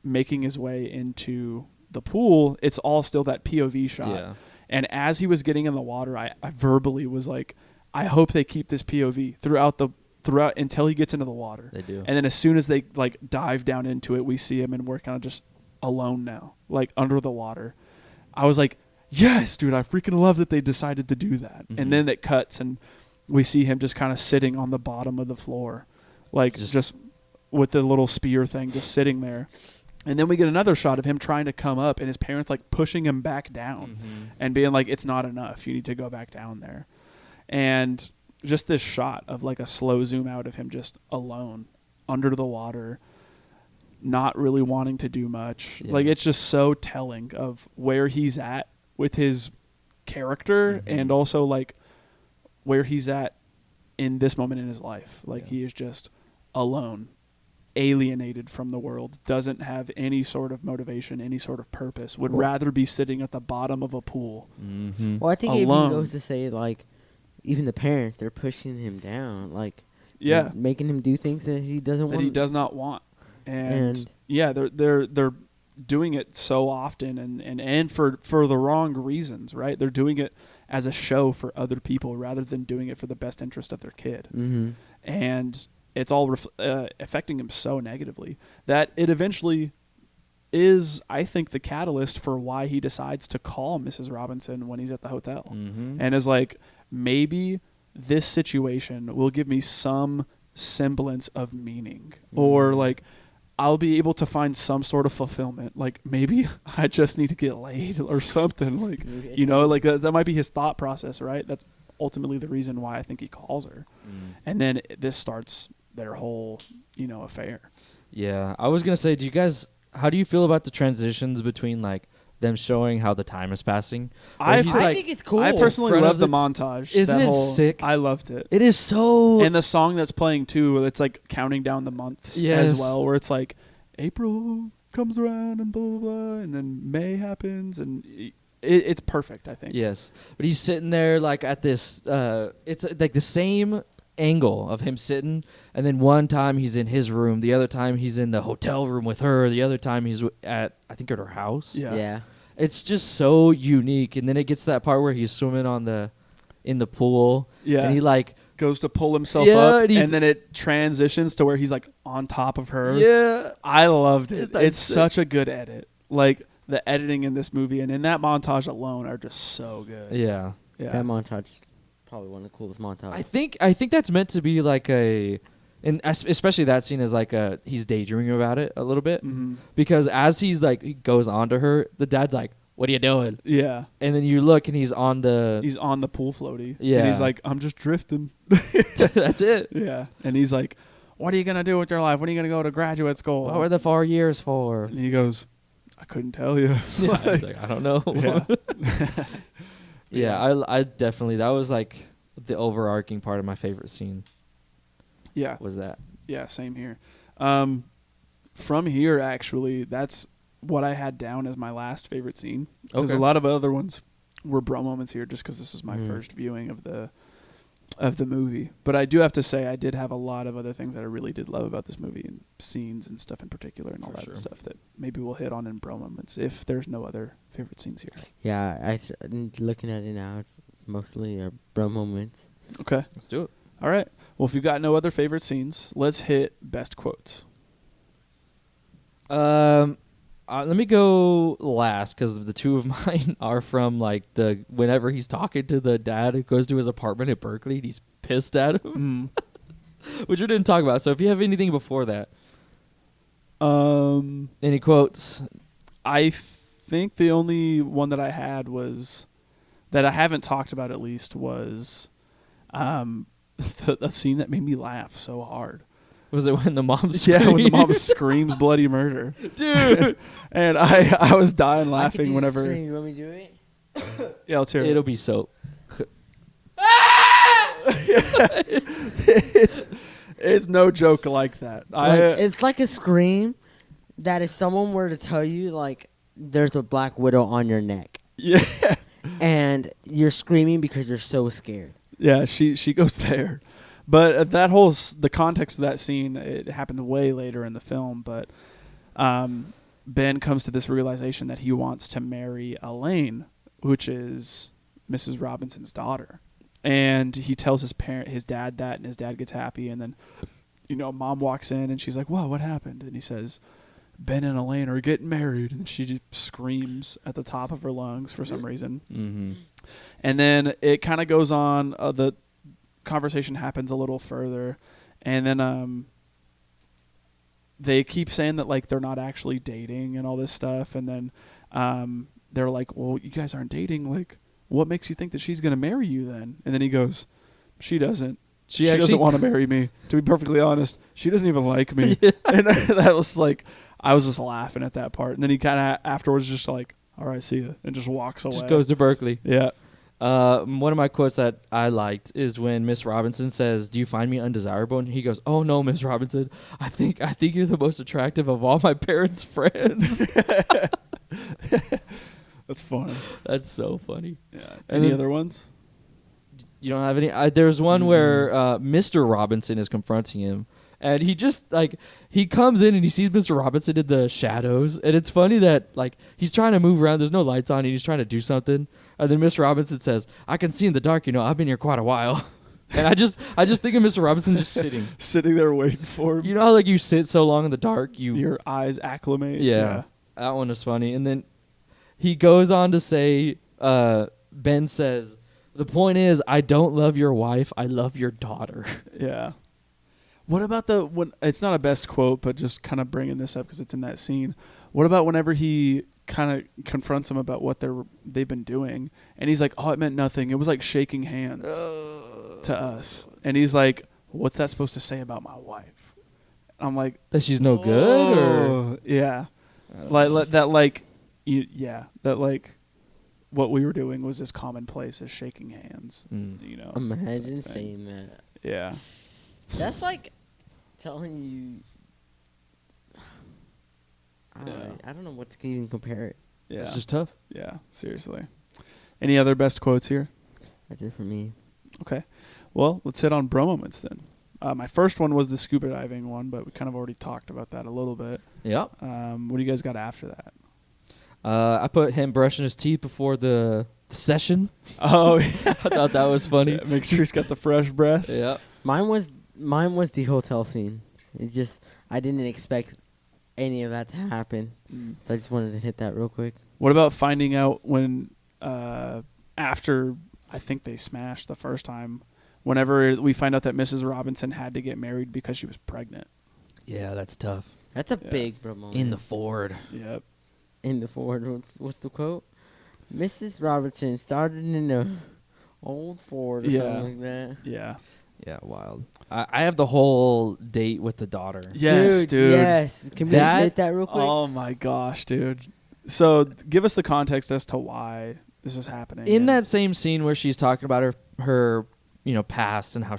making his way into the pool, it's all still that POV shot. Yeah. And as he was getting in the water, I verbally was like, I hope they keep this POV throughout until he gets into the water. They do. And then as soon as they like dive down into it, we see him, and we're kind of just alone now, like under the water. I was like, yes, dude, I freaking love that they decided to do that. And then it cuts, and we see him just kind of sitting on the bottom of the floor, like just with the little spear thing, just sitting there. And then we get another shot of him trying to come up, and his parents like pushing him back down and being like, it's not enough. You need to go back down there. And just this shot of like a slow zoom out of him just alone under the water, not really wanting to do much. Like it's just so telling of where he's at with his character and also like where he's at in this moment in his life. Like he is just alone, alienated from the world, doesn't have any sort of motivation, any sort of purpose, would rather be sitting at the bottom of a pool. Well, I think it even alone. goes to say like even the parents, they're pushing him down, like making him do things that he doesn't want. That he does not want. And they're doing it so often and for the wrong reasons, right? They're doing it as a show for other people rather than doing it for the best interest of their kid. And it's all affecting him so negatively that it eventually is, I think, the catalyst for why he decides to call Mrs. Robinson when he's at the hotel. And is like, maybe this situation will give me some semblance of meaning, or like I'll be able to find some sort of fulfillment. Like maybe I just need to get laid or something. Like, like that might be his thought process, right? That's ultimately the reason why I think he calls her. And then this starts their whole, affair. Yeah. I was going to say, how do you feel about the transitions between like them showing how the time is passing? I think it's cool. I personally love the montage. Isn't it sick? I loved it. It is so... And the song that's playing too, it's like counting down the months as well, where it's like April comes around and blah, blah, blah, and then May happens, and it's perfect, I think. Yes. But he's sitting there like at this... it's like the same angle of him sitting, and then one time he's in his room, the other time he's in the hotel room with her, the other time he's at her house. Yeah. It's just so unique. And then it gets to that part where he's swimming in the pool. Yeah. And he like goes to pull himself up, and then it transitions to where he's like on top of her. Yeah. I loved it. It's such a good edit. Like the editing in this movie and in that montage alone are just so good. Yeah. That montage is probably one of the coolest montages. I think that's meant to be like and especially that scene is like he's daydreaming about it a little bit, because as he goes on to her, the dad's like, "What are you doing?" Yeah, and then you look and he's on the pool floaty. Yeah, and he's like, "I'm just drifting." That's it. Yeah, and he's like, "What are you gonna do with your life? When are you gonna go to graduate school? What were the 4 years for?" And he goes, "I couldn't tell you." Yeah, he's like, I don't know. Yeah. Yeah, I definitely, that was like the overarching part of my favorite scene. Yeah. Was that. Yeah, same here. From here, actually, that's what I had down as my last favorite scene. Because Okay. a lot of other ones were bro moments here, just because this is my first viewing of the movie. But I do have to say, I did have a lot of other things that I really did love about this movie, and scenes and stuff in particular, and all that stuff that maybe we'll hit on in bro moments if there's no other favorite scenes here. Yeah, looking at it now, mostly are bro moments. Okay. Let's do it. All right. Well, if you've got no other favorite scenes, let's hit best quotes. Let me go last because the two of mine are from like whenever he's talking to the dad who goes to his apartment at Berkeley and he's pissed at him, which we didn't talk about. So if you have anything before that, any quotes? I think the only one that I had was that I haven't talked about, at least, was a scene that made me laugh so hard. Was it when the mom when the mom screams bloody murder, dude? And I was dying laughing whenever. Scream. You want me to do it? Yeah, let's hear it. It'll be so. It's no joke like that. It's like a scream that if someone were to tell you like there's a black widow on your neck. Yeah. And you're screaming because you're so scared. Yeah, she goes there. But that whole the context of that scene, it happened way later in the film. But Ben comes to this realization that he wants to marry Elaine, which is Mrs. Robinson's daughter, and he tells his dad that, and his dad gets happy. And then, Mom walks in and she's like, "Whoa, what happened?" And he says, "Ben and Elaine are getting married," and she just screams at the top of her lungs for some reason. Mm-hmm. And then it kind of goes on. The conversation happens a little further, and then they keep saying that like they're not actually dating and all this stuff, and then they're like, "Well, you guys aren't dating. Like, what makes you think that she's gonna marry you then?" And then he goes, "She doesn't. She doesn't want to marry me. To be perfectly honest, she doesn't even like me." Yeah. And that was like, I was just laughing at that part. And then he kind of afterwards just like, "All right, see ya," and just walks away. Just goes to Berkeley. Yeah. One of my quotes that I liked is when Miss Robinson says, "Do you find me undesirable?" And he goes, "Oh no, Miss Robinson, I think you're the most attractive of all my parents' friends." That's funny. That's so funny. Yeah. And Any other ones? You don't have any? There's one where Mr. Robinson is confronting him, and he just like he comes in and he sees Mr. Robinson in the shadows, and it's funny that like he's trying to move around. There's no lights on, and he's trying to do something. And then Mr. Robinson says, "I can see in the dark. I've been here quite a while." And I just think of Mr. Robinson just sitting there waiting for him. You know how like you sit so long in the dark, your eyes acclimate. Yeah, that one is funny. And then he goes on to say, Ben says, "The point is, I don't love your wife. I love your daughter." Yeah. What about when it's not a best quote, but just kind of bringing this up because it's in that scene. What about whenever he kind of confronts him about what they've been doing, and he's like, "Oh, it meant nothing. It was like shaking hands to us." And he's like, "What's that supposed to say about my wife?" I'm like, that she's no good, or yeah, what we were doing was as commonplace as shaking hands. Imagine saying that. Yeah. That's like telling you. I don't know what to even compare it. Yeah. It's just tough. Yeah, seriously. Any other best quotes here? That's it for me. Okay. Well, let's hit on bro moments then. My first one was the scuba diving one, but we kind of already talked about that a little bit. Yep. What do you guys got after that? I put him brushing his teeth before the session. Oh, yeah. I thought that was funny. Yeah, make sure he's got the fresh breath. Yeah. Mine was the hotel scene. I didn't expect any of that to happen, so I just wanted to hit that real quick. What about finding out when after I think they smashed the first time, whenever we find out that Mrs. Robinson had to get married because she was pregnant? Yeah, that's tough. That's a big bro moment. In the Ford. Yep. In the Ford. What's the quote? Mrs. Robinson started in a old Ford or something like that. Yeah. Yeah, wild. I have the whole date with the daughter. Yes, dude. Yes. Can we hit that real quick? Oh my gosh, dude. So give us the context as to why this is happening. In and- that same scene where she's talking about her past and how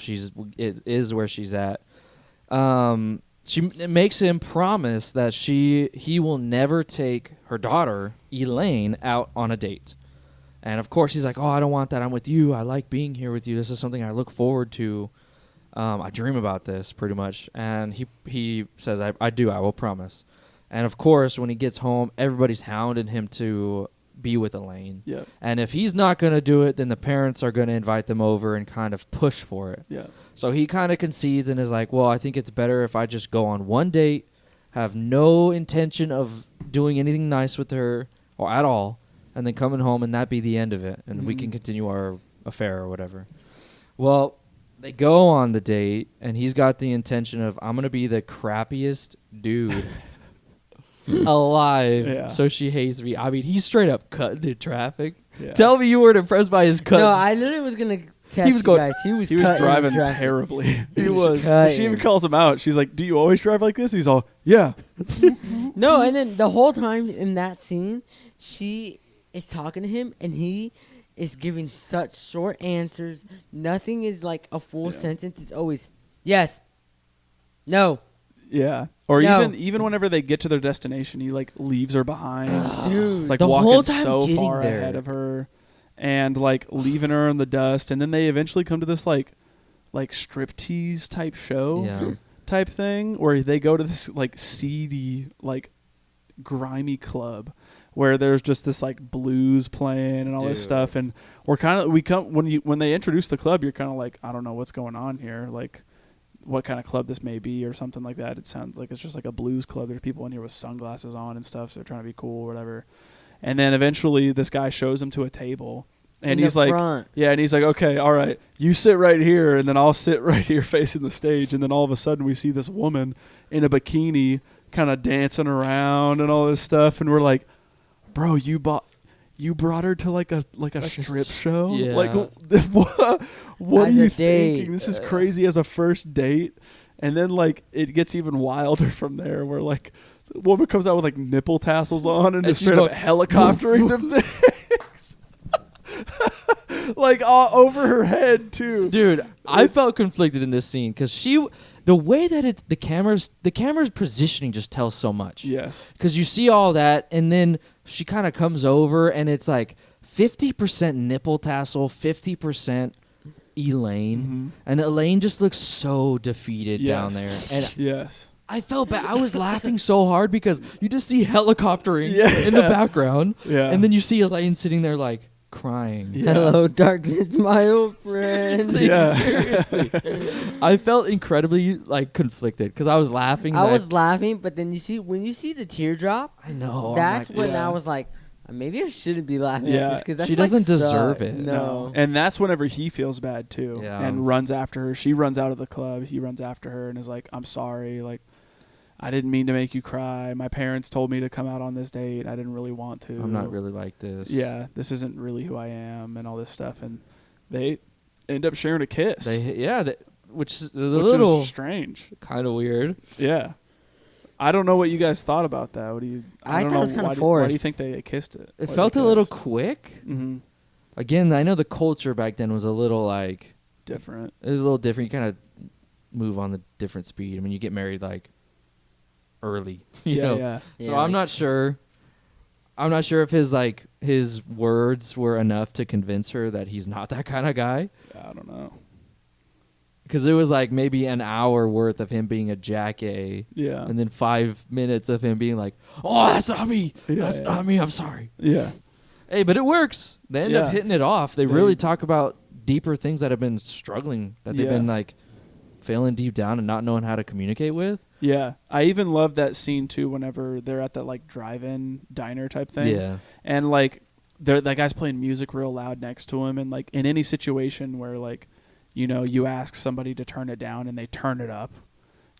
is where she's at, she makes him promise that he will never take her daughter Elaine out on a date. And of course he's like, oh, I don't want that. I'm with you. I like being here with you. This is something I look forward to. I dream about this pretty much. And he says, I do. I will promise. And of course, when he gets home, everybody's hounding him to be with Elaine. Yep. And if he's not going to do it, then the parents are going to invite them over and kind of push for it. Yeah. So he kind of concedes and is like, well, I think it's better if I just go on one date, have no intention of doing anything nice with her or at all, and then coming home and that be the end of it, and we can continue our affair or whatever. Well, they go on the date, and he's got the intention of, I'm going to be the crappiest dude alive, Yeah. so she hates me. I mean, he's straight up cutting in traffic. Yeah. Tell me you weren't impressed by his cut. No, I literally was gonna text He was going- you guys. He was cutting driving traffic. terribly. He was. She even calls him out. She's like, "Do you always drive like this?" He's all, "Yeah." No, and then the whole time in that scene, she is talking to him, and he is giving such short answers. Nothing is like a full sentence. It's always yes, no. Yeah. Or No. even whenever they get to their destination, he like leaves her behind. Dude, It's like the walking whole time so getting far there. ahead of her, and like leaving her in the dust. And then they eventually come to this like striptease type show Yeah. type thing where they go to this like seedy like grimy club where there's just this like blues playing and all this Dude. stuff. And when they introduce the club, you're kind of like, I don't know what's going on here, like what kind of club this may be or something like that. It sounds like it's just like a blues club. There's people in here with sunglasses on and stuff, so they're trying to be cool or whatever. And then eventually this guy shows him to a table, and In he's the like, front. yeah, and he's like, okay, all right, you sit right here, and then I'll sit right here facing the stage. And then all of a sudden we see this woman in a bikini kind of dancing around and all this stuff, and we're like, bro, you brought her to like a strip show? Yeah. Like, what are As a you date. thinking? This is crazy as a first date. And then like it gets even wilder from there, where like the woman comes out with like nipple tassels on and just she's straight up going, helicoptering them things. Like all over her head too. Dude, I It's- felt conflicted in this scene because the way that it's the camera's positioning just tells so much. Yes. Because you see all that, and then she kind of comes over, and it's like 50% nipple tassel, 50% Elaine, and Elaine just looks so defeated down there. And Yes. I felt bad. I was laughing so hard because you just see helicoptering Yeah. in the background, Yeah. and then you see Elaine sitting there like crying. Yeah. Hello, darkness, my old friend. Yeah. Seriously. I felt incredibly like conflicted because I was laughing. I that- was laughing, but then when you see the teardrop, I know. that's I'm like, when I was like, maybe I shouldn't be laughing Yeah. at this because She doesn't deserve it. No. And that's whenever he feels bad too, Yeah. and runs after her. She runs out of the club. He runs after her and is like, "I'm sorry. Like, I didn't mean to make you cry. My parents told me to come out on this date. I didn't really want to. I'm not really like this. Yeah, this isn't really who I am," and all this stuff. And they end up sharing a kiss, Which is a which little is strange. kind of weird. Yeah. I don't know what you guys thought about that. What do you? I don't thought know it was kinda why forced. do you think they kissed it? It felt a little quick. Mm-hmm. Again, I know the culture back then was a little like Different. it was a little different. You kind of move on the different speed. I mean, you get married like early, you know. Yeah. So Yeah, I'm like- not sure. I'm not sure if his words were enough to convince her that he's not that kind of guy. I don't know. Because it was like maybe an hour worth of him being a jack-a, Yeah. and then 5 minutes of him being like, "Oh, that's not me. Yeah, That's yeah. not me. I'm sorry." Yeah. Hey, but it works. They end up Yeah. hitting it off. They They- really talk about deeper things that have been struggling, that they've Yeah. been like failing deep down and not knowing how to communicate with. Yeah. I even love that scene too whenever they're at that like drive-in diner type thing. Yeah. And like that guy's playing music real loud next to him, and like in any situation where like, you know, you ask somebody to turn it down and they turn it up,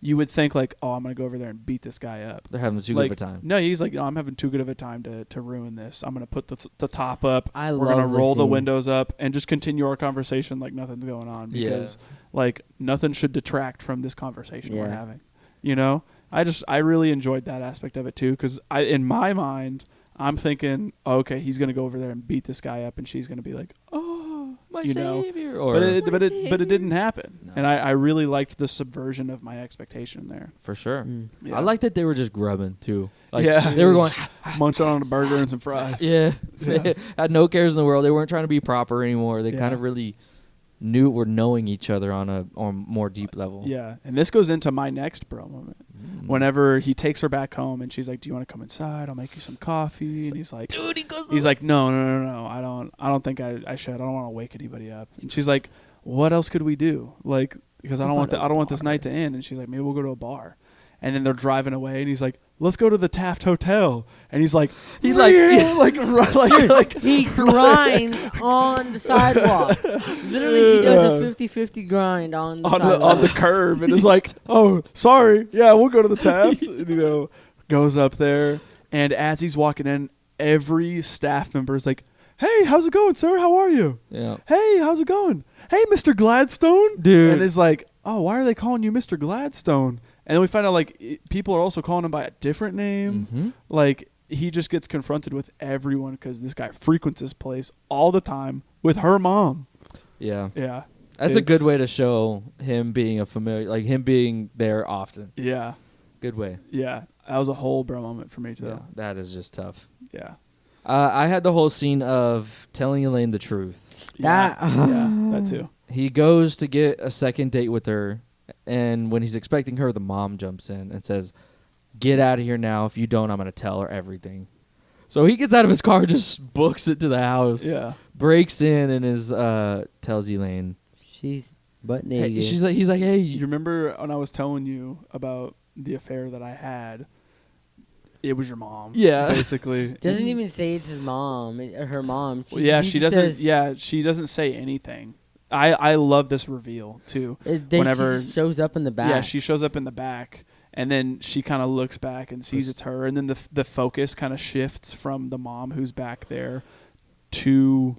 you would think like, oh, I'm going to go over there and beat this guy up. They're having too Like, good of a time. No, he's like, no, I'm having too good of a time to ruin this. I'm going to put the top up. I We're going to love the roll the scene. windows up and just continue our conversation like nothing's going on, because like nothing should detract from this conversation we're Yeah. having. You know, I really enjoyed that aspect of it too, because in my mind, I'm thinking, okay, he's gonna go over there and beat this guy up, and she's gonna be like, oh, My you know. savior. Or But it didn't happen, No. and I really liked the subversion of my expectation there. for sure. Yeah. I like that they were just grubbing too. Like, Yeah. they were going munching on a burger and some fries. yeah. Yeah. They had no cares in the world. They weren't trying to be proper anymore. They Yeah. kind of really were knowing each other on a more deep level. Yeah, and this goes into my next bro moment. Whenever he takes her back home, and she's like, "Do you want to come inside? I'll make you some coffee." And he's like, Dude, he's like, "No, I don't think I should. I don't want to wake anybody up." And she's like, "What else could we do? Like, because I don't want this night to end." And she's like, "Maybe we'll go to a bar." And then they're driving away, and he's like, "Let's go to the Taft Hotel." And he's like, He grinds on the sidewalk. Literally, he does a 50-50 grind on the sidewalk. on the curb, and is like, "Oh, sorry, yeah, we'll go to the Taft." And, goes up there, and as he's walking in, every staff member is like, "Hey, how's it going, sir? How are you? Yeah. Hey, how's it going? Hey, Mr. Gladstone." Dude. And it's like, "Oh, why are they calling you Mr. Gladstone?" And then we find out like people are also calling him by a different name. Mm-hmm. Like he just gets confronted with everyone because this guy frequents this place all the time with her mom. Yeah. Yeah, That's a good way to show him being a familiar, like him being there often. Yeah, Good way. yeah. That was a whole bro moment for me too. Yeah, that is just tough. Yeah, I had the whole scene of telling Elaine the truth. That- yeah, that too. He goes to get a second date with her, and when he's expecting her, the mom jumps in and says, "Get out of here now. If you don't, I'm going to tell her everything." So he gets out of his car, just books it to the house, Yeah, breaks in, and tells Elaine. She's butt Hey, naked. he's like, "Hey, you remember when I was telling you about the affair that I had? It was your mom. Yeah. basically. Doesn't even say it's his mom, her mom. She doesn't. Yeah, she doesn't say anything. I love this reveal too. Whenever she just shows up in the back. Yeah, she shows up in the back, and then she kind of looks back and sees it's her, and then the focus kind of shifts from the mom who's back there to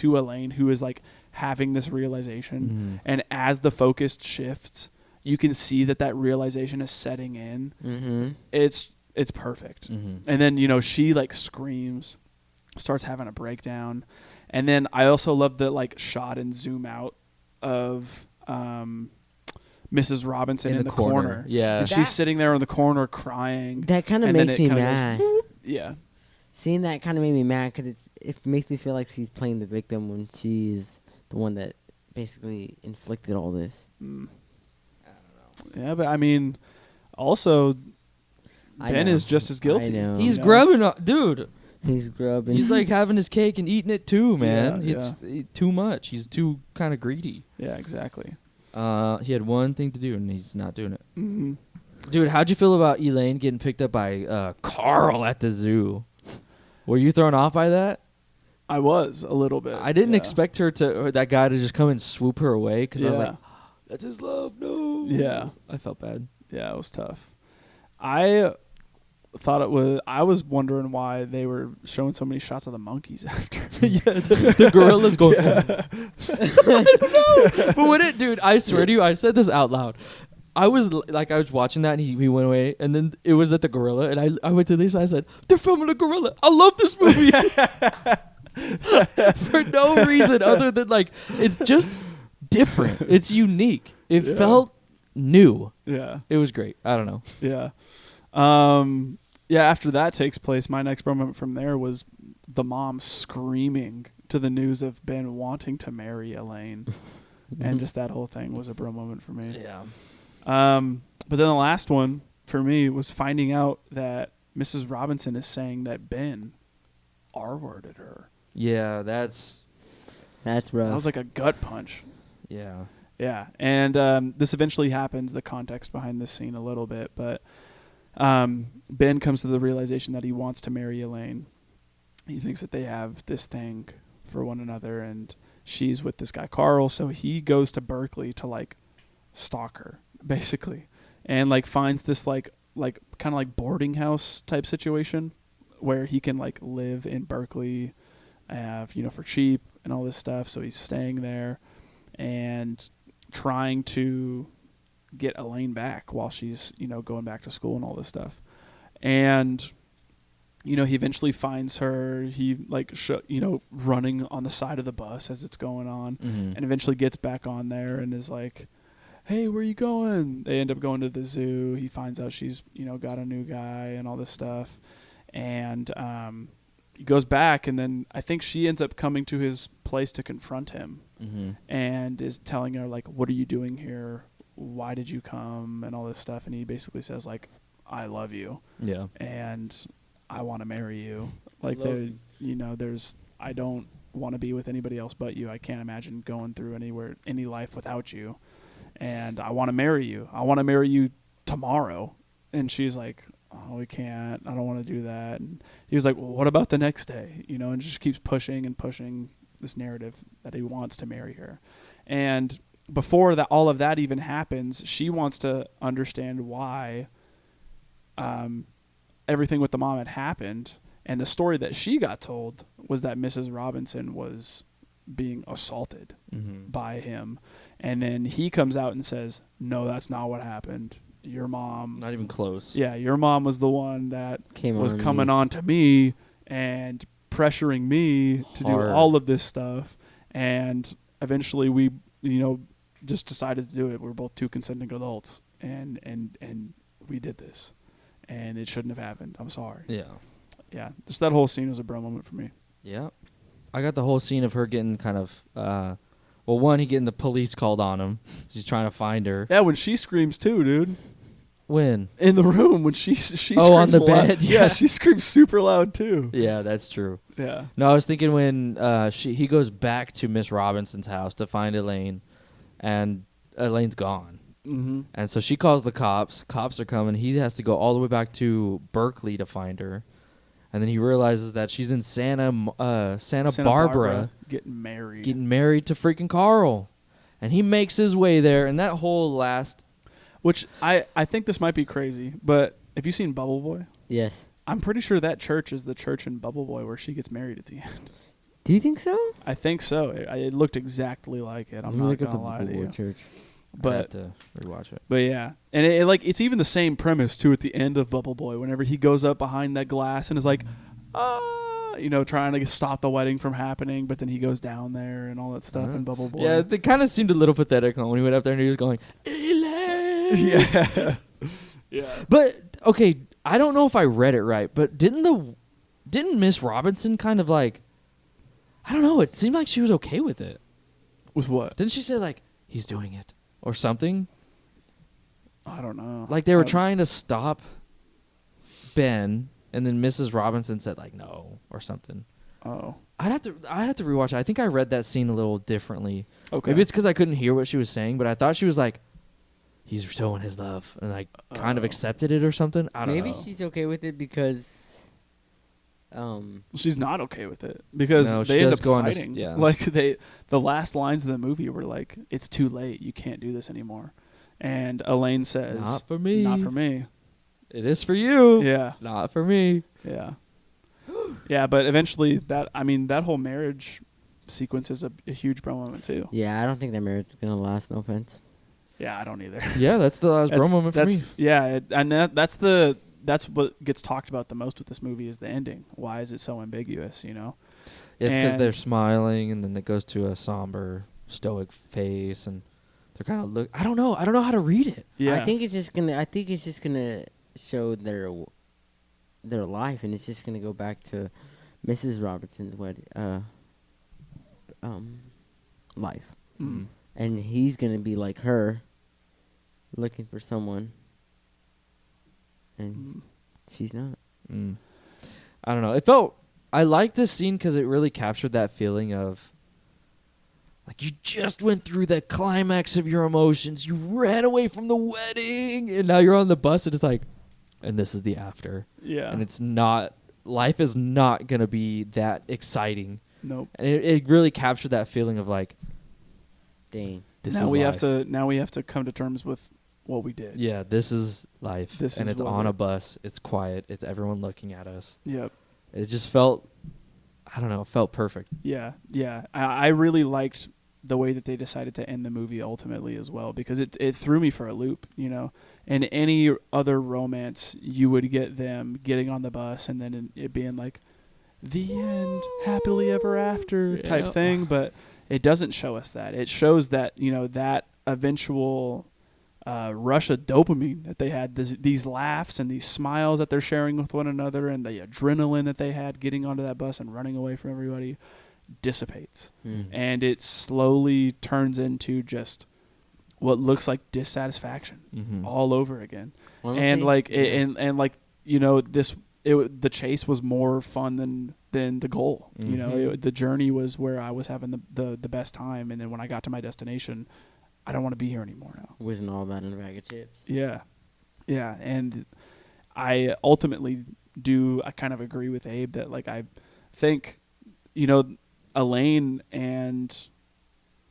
Elaine, who is like having this realization, and as the focus shifts, you can see that realization is setting in. Mm-hmm. It's perfect, and then she like screams, starts having a breakdown. And then I also love the like shot and zoom out of Mrs. Robinson in the corner. Yeah. And she's sitting there in the corner crying. That kind of and then makes it me kinda mad. goes, whoop. Yeah. Seeing that kind of made me mad because it makes me feel like she's playing the victim when she's the one that basically inflicted all this. Yeah, but I mean, also, I Ben know. is just as guilty. I know. he's grubbing, dude. He's grubbing. He's like having his cake and eating it too, man. Yeah, It's too much. He's too kind of greedy. Yeah, exactly. He had one thing to do, and he's not doing it. Mm-hmm. Dude, how'd you feel about Elaine getting picked up by Carl at the zoo? Were you thrown off by that? I was a little bit. I didn't yeah. expect her or that guy to just come and swoop her away because I was Yeah. like, that's his love, no. Yeah. I felt bad. Yeah, it was tough. I was wondering why they were showing so many shots of the monkeys after. The gorillas going. I don't know. But when dude, I swear to you, I said this out loud. I was watching that, and he went away, and then it was at the gorilla, and I went to Lisa. I said, "They're filming a gorilla. I love this movie." For no reason other than like it's just different. It's unique. It felt new. Yeah. It was great. I don't know. Yeah. Yeah, after that takes place, my next moment from there was the mom screaming to the news of Ben wanting to marry Elaine. And just that whole thing was a bro moment for me. Yeah. But then the last one for me was finding out that Mrs. Robinson is saying that Ben R-worded her. Yeah, that's rough. That was like a gut punch. yeah. Yeah, and this eventually happens, the context behind this scene a little bit, but Ben comes to the realization that he wants to marry Elaine. He thinks that they have this thing for one another, and she's with this guy Carl, so he goes to Berkeley to like stalk her, basically, and like finds this like kind of like boarding house type situation where he can like live in Berkeley, for cheap and all this stuff. So he's staying there and trying to get Elaine back while she's, going back to school and all this stuff. And you know, he eventually finds her. He like running on the side of the bus as it's going on, and eventually gets back on there and is like, "Hey, where you going?" They end up going to the zoo. He finds out she's, you know, got a new guy and all this stuff, and he goes back, and then I think she ends up coming to his place to confront him, and is telling her like, "What are you doing here? Why did you come?" and all this stuff. And he basically says like, "I love you." Yeah. And I want to marry you. Like, I don't want to be with anybody else but you. I can't imagine going through any life without you. And I want to marry you. I want to marry you tomorrow. And she's like, "Oh, we can't. I don't want to do that." And he was like, "Well, what about the next day?" You know, and just keeps pushing and pushing this narrative that he wants to marry her. And before that, all of that even happens, she wants to understand why everything with the mom had happened, and the story that she got told was that Mrs. Robinson was being assaulted by him, and then he comes out and says, "No, that's not what happened. Your mom, Not even close. yeah, your mom was the one that was on coming me. on to me and pressuring me to do Hard. all of this stuff." And eventually we, you know, just decided to do it. We're both two consenting adults, and we did this, and it shouldn't have happened. I'm sorry. Yeah, just that whole scene was a bro moment for me. Yeah. I got the whole scene of her getting kind of, one, he getting the police called on him. She's trying to find her. Yeah, when she screams too, dude. When? In the room when she screams on the loud. bed, Yeah, yeah. she screams super loud too. Yeah, that's true. Yeah. No, I was thinking when he goes back to Miss Robinson's house to find Elaine, and Elaine's gone. Mm-hmm. And so she calls the cops. Cops are coming. He has to go all the way back to Berkeley to find her. And then he realizes that she's in Santa Barbara getting married. to freaking Carl. And he makes his way there, and that whole last... Which I think this might be crazy, but have you seen Bubble Boy? Yes. I'm pretty sure that church is the church in Bubble Boy where she gets married at the end. Do you think so? I think so. It looked exactly like it. I'm not look up gonna the lie to Bible you. Church. I'd But have to rewatch it. But yeah, and it's even the same premise too at the end of Bubble Boy. Whenever he goes up behind that glass and is like, trying to stop the wedding from happening, but then he goes down there and all that stuff in Bubble Boy. Yeah, they kind of seemed a little pathetic when he went up there and he was going, Elaine! Yeah. Yeah. But, okay, I don't know if I read it right, but didn't Miss Robinson kind of like, I don't know, it seemed like she was okay with it. With what? Didn't she say like, he's doing it or something? I don't know. Like they were trying to stop Ben, and then Mrs. Robinson said like no or something. Oh. I'd have to rewatch it. I think I read that scene a little differently. Okay. Maybe it's because I couldn't hear what she was saying, but I thought she was like, he's showing his love, and like kind of accepted it or something. I don't know. Maybe she's okay with it because she's not okay with it because No, she they end does up go on to fighting. yeah. Like the last lines of the movie were like, "It's too late. You can't do this anymore." And Elaine says, Not for me. Not for me." It is for you. Yeah. Not for me. Yeah. Yeah, but eventually that whole marriage sequence is a huge bro moment too. yeah, I don't think that marriage is gonna last. No offense. Yeah, I don't either. Yeah, that's the last bro moment for me. Yeah, that's what gets talked about the most with this movie is the ending. Why is it so ambiguous, you know? It's because And- they're smiling, and then it goes to a somber, stoic face, and they're kind of look. I don't know how to read it. Yeah. I think it's just gonna show their life, and it's just gonna go back to Mrs. Robinson's life, Mm. and he's gonna be like her, looking for someone, and she's not. Mm. I don't know. I like this scene because it really captured that feeling of, like, you just went through the climax of your emotions. You ran away from the wedding, and now you're on the bus, and it's like, and this is the after. Yeah. And it's not, life is not going to be that exciting. Nope. And it really captured that feeling of, like, Dang. this now is we life. have to come to terms with what we did. Yeah, this is life. This and is it's what on we- a bus. It's quiet. It's everyone looking at us. Yep. It just felt, I don't know, it felt perfect. Yeah. Yeah. I really liked the way that they decided to end the movie ultimately as well because it threw me for a loop, you know. In any other romance, you would get them getting on the bus and then it being like, the end, happily ever after type thing. But it doesn't show us that. It shows that, that eventual rush of dopamine that they had, these laughs and these smiles that they're sharing with one another, and the adrenaline that they had getting onto that bus and running away from everybody dissipates. And it slowly turns into just what looks like dissatisfaction all over again. Honestly, and the chase was more fun than the goal. The journey was where I was having the best time, and then when I got to my destination, I don't want to be here anymore now. Wasn't all that in a bag of chips. Yeah, and I ultimately I kind of agree with Abe that like I think Elaine and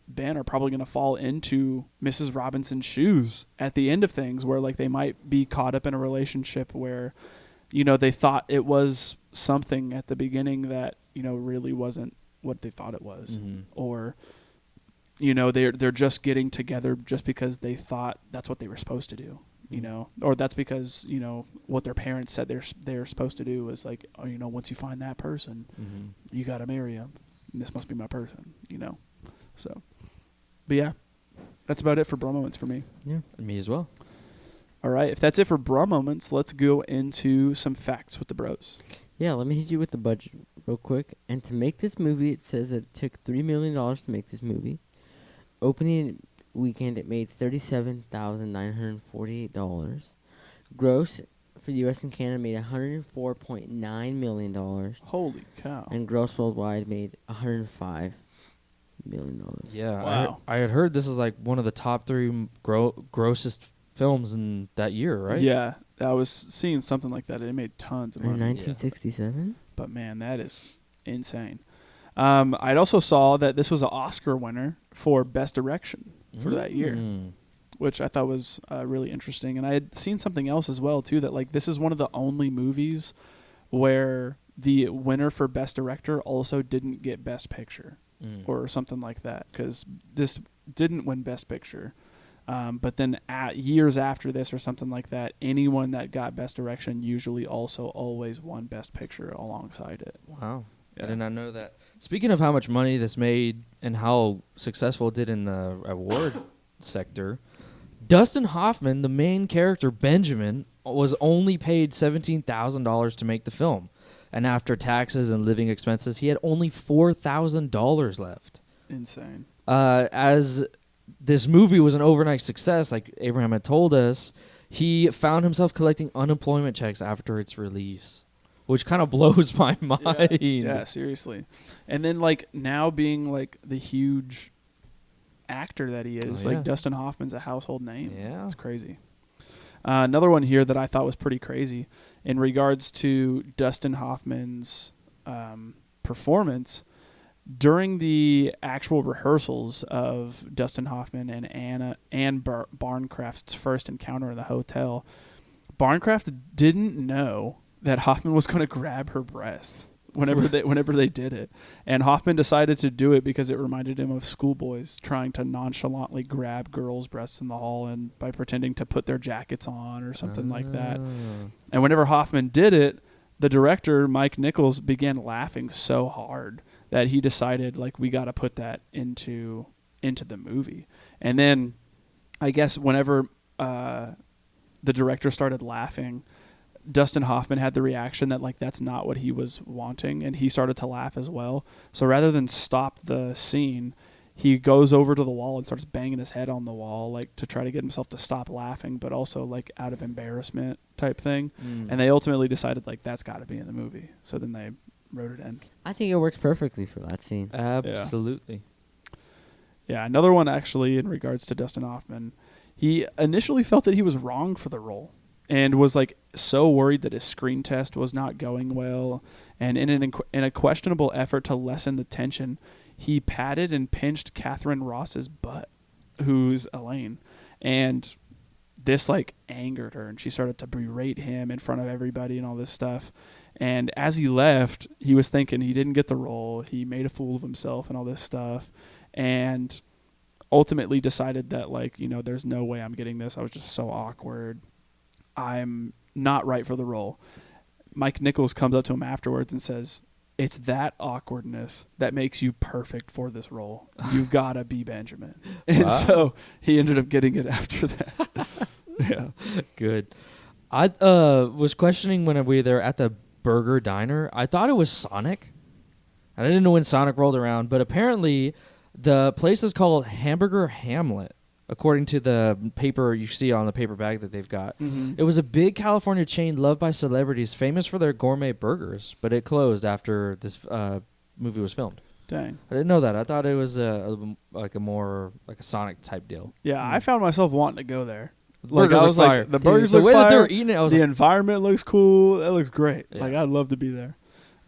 Ben are probably going to fall into Mrs. Robinson's shoes at the end of things, where like they might be caught up in a relationship where they thought it was something at the beginning that really wasn't what they thought it was, or they're just getting together just because they thought that's what they were supposed to do, or that's because what their parents said they're supposed to do was like, once you find that person, you got to marry him. This must be my person, So, but yeah, that's about it for bro moments for me. Yeah, me as well. All right, if that's it for bro moments, let's go into some facts with the bros. Yeah, let me hit you with the budget real quick. And to make this movie, it says that it took $3 million to make this movie. Opening weekend, it made $37,948. Gross for the U.S. and Canada made $104.9 million. Holy cow. And gross worldwide made $105 million. Yeah, wow. I had heard this is like one of the top 3 grossest films in that year, right? Yeah, I was seeing something like that. It made tons of money. In 1967? But man, that is insane. I also saw that this was an Oscar winner for Best Direction for that year, which I thought was really interesting. And I had seen something else as well, too, that like this is one of the only movies where the winner for Best Director also didn't get Best Picture or something like that, because this didn't win Best Picture. But then years after this or something like that, anyone that got Best Direction usually also always won Best Picture alongside it. Wow. Yeah. I did not know that. Speaking of how much money this made and how successful it did in the award sector, Dustin Hoffman, the main character Benjamin, was only paid $17,000 to make the film. And after taxes and living expenses, he had only $4,000 left. Insane. As this movie was an overnight success, like Abraham had told us, he found himself collecting unemployment checks after its release, which kind of blows my mind. Yeah, seriously. And then like now being like the huge actor that he is, like Dustin Hoffman's a household name. Yeah. It's crazy. Another one here that I thought was pretty crazy in regards to Dustin Hoffman's performance. During the actual rehearsals of Dustin Hoffman and Anne Barncraft's first encounter in the hotel, Barncraft didn't know that Hoffman was going to grab her breast whenever they did it. And Hoffman decided to do it because it reminded him of schoolboys trying to nonchalantly grab girls' breasts in the hall and by pretending to put their jackets on or something like that. And whenever Hoffman did it, the director, Mike Nichols, began laughing so hard that he decided, like, we got to put that into the movie. And then I guess whenever the director started laughing, Dustin Hoffman had the reaction that, like, that's not what he was wanting, and he started to laugh as well. So rather than stop the scene, he goes over to the wall and starts banging his head on the wall, like, to try to get himself to stop laughing, but also, like, out of embarrassment type thing. And they ultimately decided, like, that's got to be in the movie. So then they wrote it in. I think it works perfectly for that scene. Absolutely. Yeah, another one actually in regards to Dustin Hoffman. He initially felt that he was wrong for the role and was like so worried that his screen test was not going well. And in a questionable effort to lessen the tension, he patted and pinched Catherine Ross's butt, who's Elaine. And this like angered her, and she started to berate him in front of everybody and all this stuff. And as he left, he was thinking he didn't get the role. He made a fool of himself and all this stuff. And ultimately decided that, like, you know, there's no way I'm getting this. I was just so awkward. I'm not right for the role. Mike Nichols comes up to him afterwards and says, it's that awkwardness that makes you perfect for this role. You've got to be Benjamin. And so he ended up getting it after that. Yeah. Good. I was questioning when we were there at the burger diner. I thought it was Sonic. I didn't know when Sonic rolled around, but apparently the place is called Hamburger Hamlet, according to the paper you see on the paper bag that they've got. Mm-hmm. It was a big California chain loved by celebrities, famous for their gourmet burgers, but it closed after this movie was filmed. Dang. I didn't know that. I thought it was like a more like a Sonic type deal. Yeah, I found myself wanting to go there. The Like, burgers I look was fire. like, the Dude, burgers the look way fire. that they were eating it, I was the like, environment looks cool. That looks great. Yeah. Like, I'd love to be there.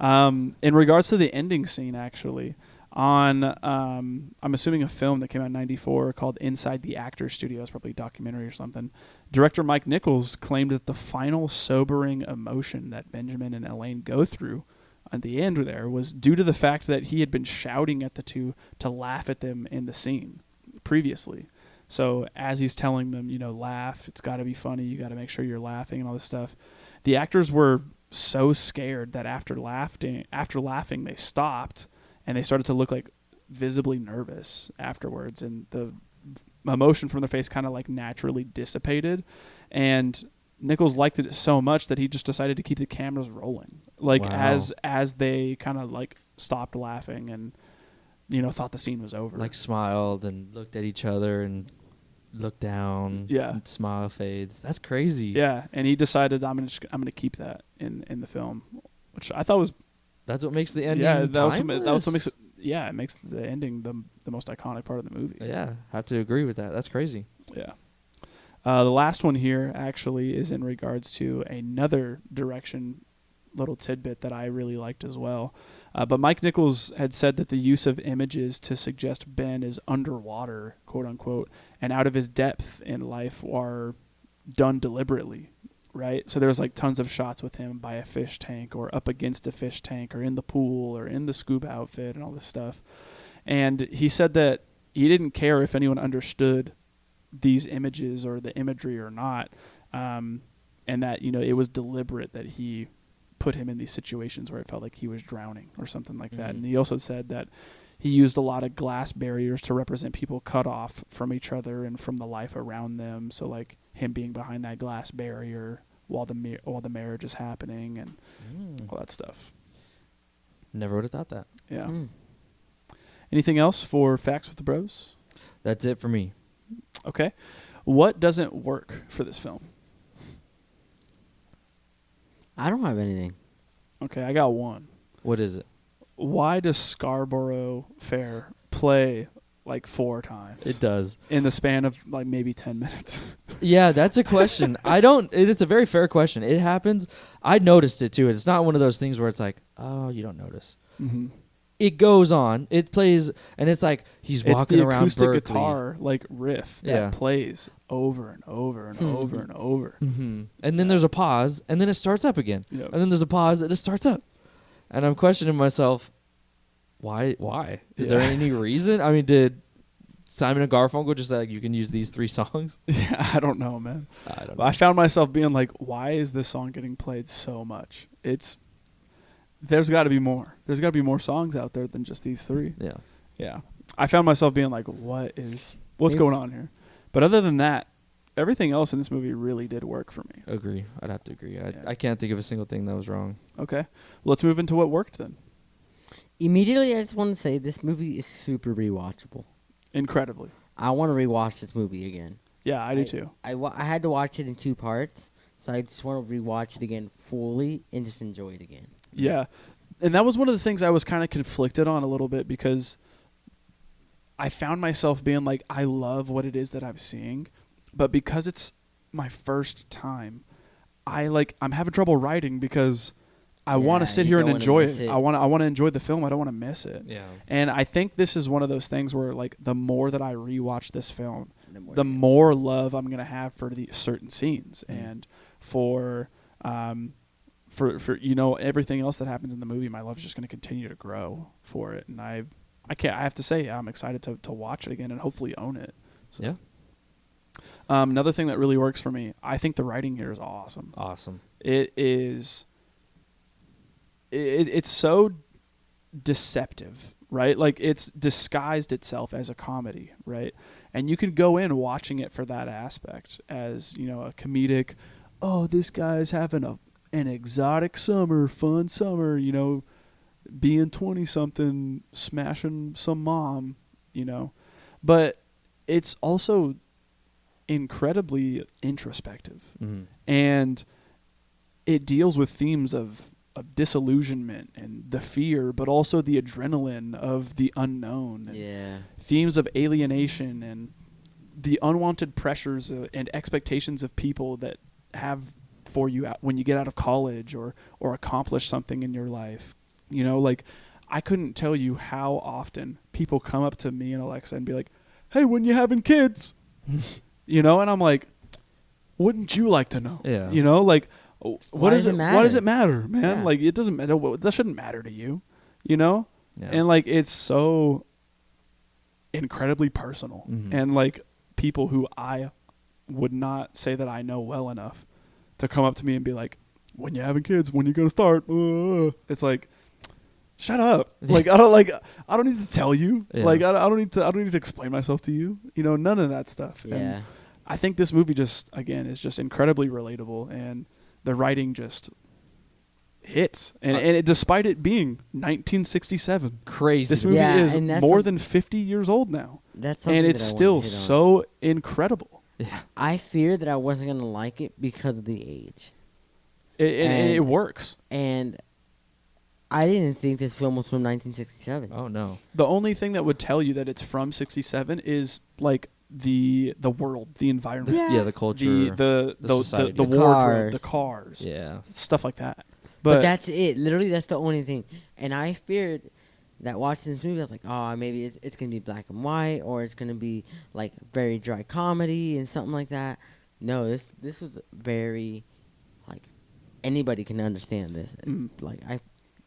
In regards to the ending scene, actually, on I'm assuming a film that came out in '94 called Inside the Actors Studio. It's probably a documentary or something. Director Mike Nichols claimed that the final sobering emotion that Benjamin and Elaine go through at the end there was due to the fact that he had been shouting at the two to laugh at them in the scene previously. So as he's telling them, you know, laugh, it's got to be funny, you got to make sure you're laughing and all this stuff. The actors were so scared that after laughing, they stopped and they started to look like visibly nervous afterwards, and the emotion from their face kind of like naturally dissipated. And Nichols liked it so much that he just decided to keep the cameras rolling, like as they kind of like stopped laughing and, you know, thought the scene was over. like smiled and looked at each other and looked down. Yeah. And smile fades. That's crazy. Yeah, and he decided I'm gonna keep that in the film, which I thought was That's what makes the ending. that was timeless. what makes it. Yeah, it makes the ending the most iconic part of the movie. Yeah, have to agree with that. That's crazy. Yeah. The last one here actually is in regards to another direction little tidbit that I really liked as well. But Mike Nichols had said that the use of images to suggest Ben is underwater, quote unquote, and out of his depth in life are done deliberately, right? So there's like tons of shots with him by a fish tank or up against a fish tank or in the pool or in the scuba outfit and all this stuff. And he said that he didn't care if anyone understood these images or the imagery or not, and that, you know, it was deliberate that he put him in these situations where it felt like he was drowning or something like that. And he also said that he used a lot of glass barriers to represent people cut off from each other and from the life around them. So like him being behind that glass barrier while the marriage is happening and all that stuff. Never would have thought that. Yeah. Anything else for Facts with the Bros? That's it for me. Okay. What doesn't work for this film? I don't have anything. Okay, I got one. What is it? Why does Scarborough Fair play like 4 times? It does. In the span of like maybe 10 minutes. Yeah, that's a question. It's a very fair question. It happens. I noticed it too. It's not one of those things where it's like, oh, you don't notice. Mm-hmm. It goes on. It plays, and it's like he's walking around It's the acoustic Berkeley. guitar like riff that plays over and over and over and over. Mm-hmm. And then there's a pause, and then it starts up again. Yep. And then there's a pause, and it starts up. And I'm questioning myself, why? Is there any reason? I mean, did Simon and Garfunkel just like, you can use these 3 songs? Yeah, I don't know, man. I don't But know. I found myself being like, why is this song getting played so much? There's got to be more. There's got to be more songs out there than just these 3. Yeah. Yeah. I found myself being like, what's Maybe- going on here? But other than that, everything else in this movie really did work for me. Agree. I'd have to agree. Yeah. I can't think of a single thing that was wrong. Okay. Let's move into what worked then. Immediately, I just want to say this movie is super rewatchable. Incredibly. I want to rewatch this movie again. Yeah, I do too. I had to watch it in 2 parts, so I just want to rewatch it again fully and just enjoy it again. Yeah. And that was one of the things I was kind of conflicted on a little bit because I found myself being like, I love what it is that I'm seeing, but because it's my first time, I'm having trouble writing because I want to sit you here and don't wanna enjoy miss it. it. I want to enjoy the film. I don't want to miss it. Yeah. And I think this is one of those things where like the more that I rewatch this film, the more love I'm going to have for the certain scenes and for you know, everything else that happens in the movie. My love's just going to continue to grow for it. And I have to say, I'm excited to watch it again and hopefully own it. So. Yeah. Another thing that really works for me, I think the writing here is awesome. Awesome. It is. It's so deceptive, right? Like it's disguised itself as a comedy, right? And you can go in watching it for that aspect as, a comedic, oh, this guy's having an exotic summer, fun summer, being 20-something, smashing some mom, But it's also incredibly introspective. Mm-hmm. And it deals with themes of disillusionment and the fear, but also the adrenaline of the unknown. Yeah. Themes of alienation and the unwanted pressures and expectations of people that have for you when you get out of college or accomplish something in your life. Like I couldn't tell you how often people come up to me and Alexa and be like, "Hey, when you having kids?" And I'm like, "Wouldn't you like to know?" Yeah. Like, Why does it matter? Why does it matter, man? Yeah. Like, it doesn't matter. That shouldn't matter to you, Yeah. And like, it's so incredibly personal, Mm-hmm. and like people who I would not say that I know well enough to come up to me and be like, "When you having kids? When you gonna start?" It's like, shut up. Like I don't need to tell you. Yeah. Like I don't need to explain myself to you. None of that stuff. Yeah. And I think this movie is just incredibly relatable, and the writing just hits. And despite it being 1967, Crazy. this movie Yeah, is and that's more some- than 50 years old now, That's something and it's that I wanna still hit on. so incredible. Yeah. I feared that I wasn't gonna like it because of the age, And it And- works. and I didn't think this film was from 1967. Oh no. The only thing that would tell you that it's from 67 is like the world, the environment, Yeah. The culture. the society. the The wardrobe, cars. the cars, Yeah. stuff like that. But that's it. Literally, that's the only thing. And I feared that watching this movie, I was like, oh, maybe it's gonna be black and white, or it's gonna be like very dry comedy and something like that. No, this was very like anybody can understand this. It's Mm. like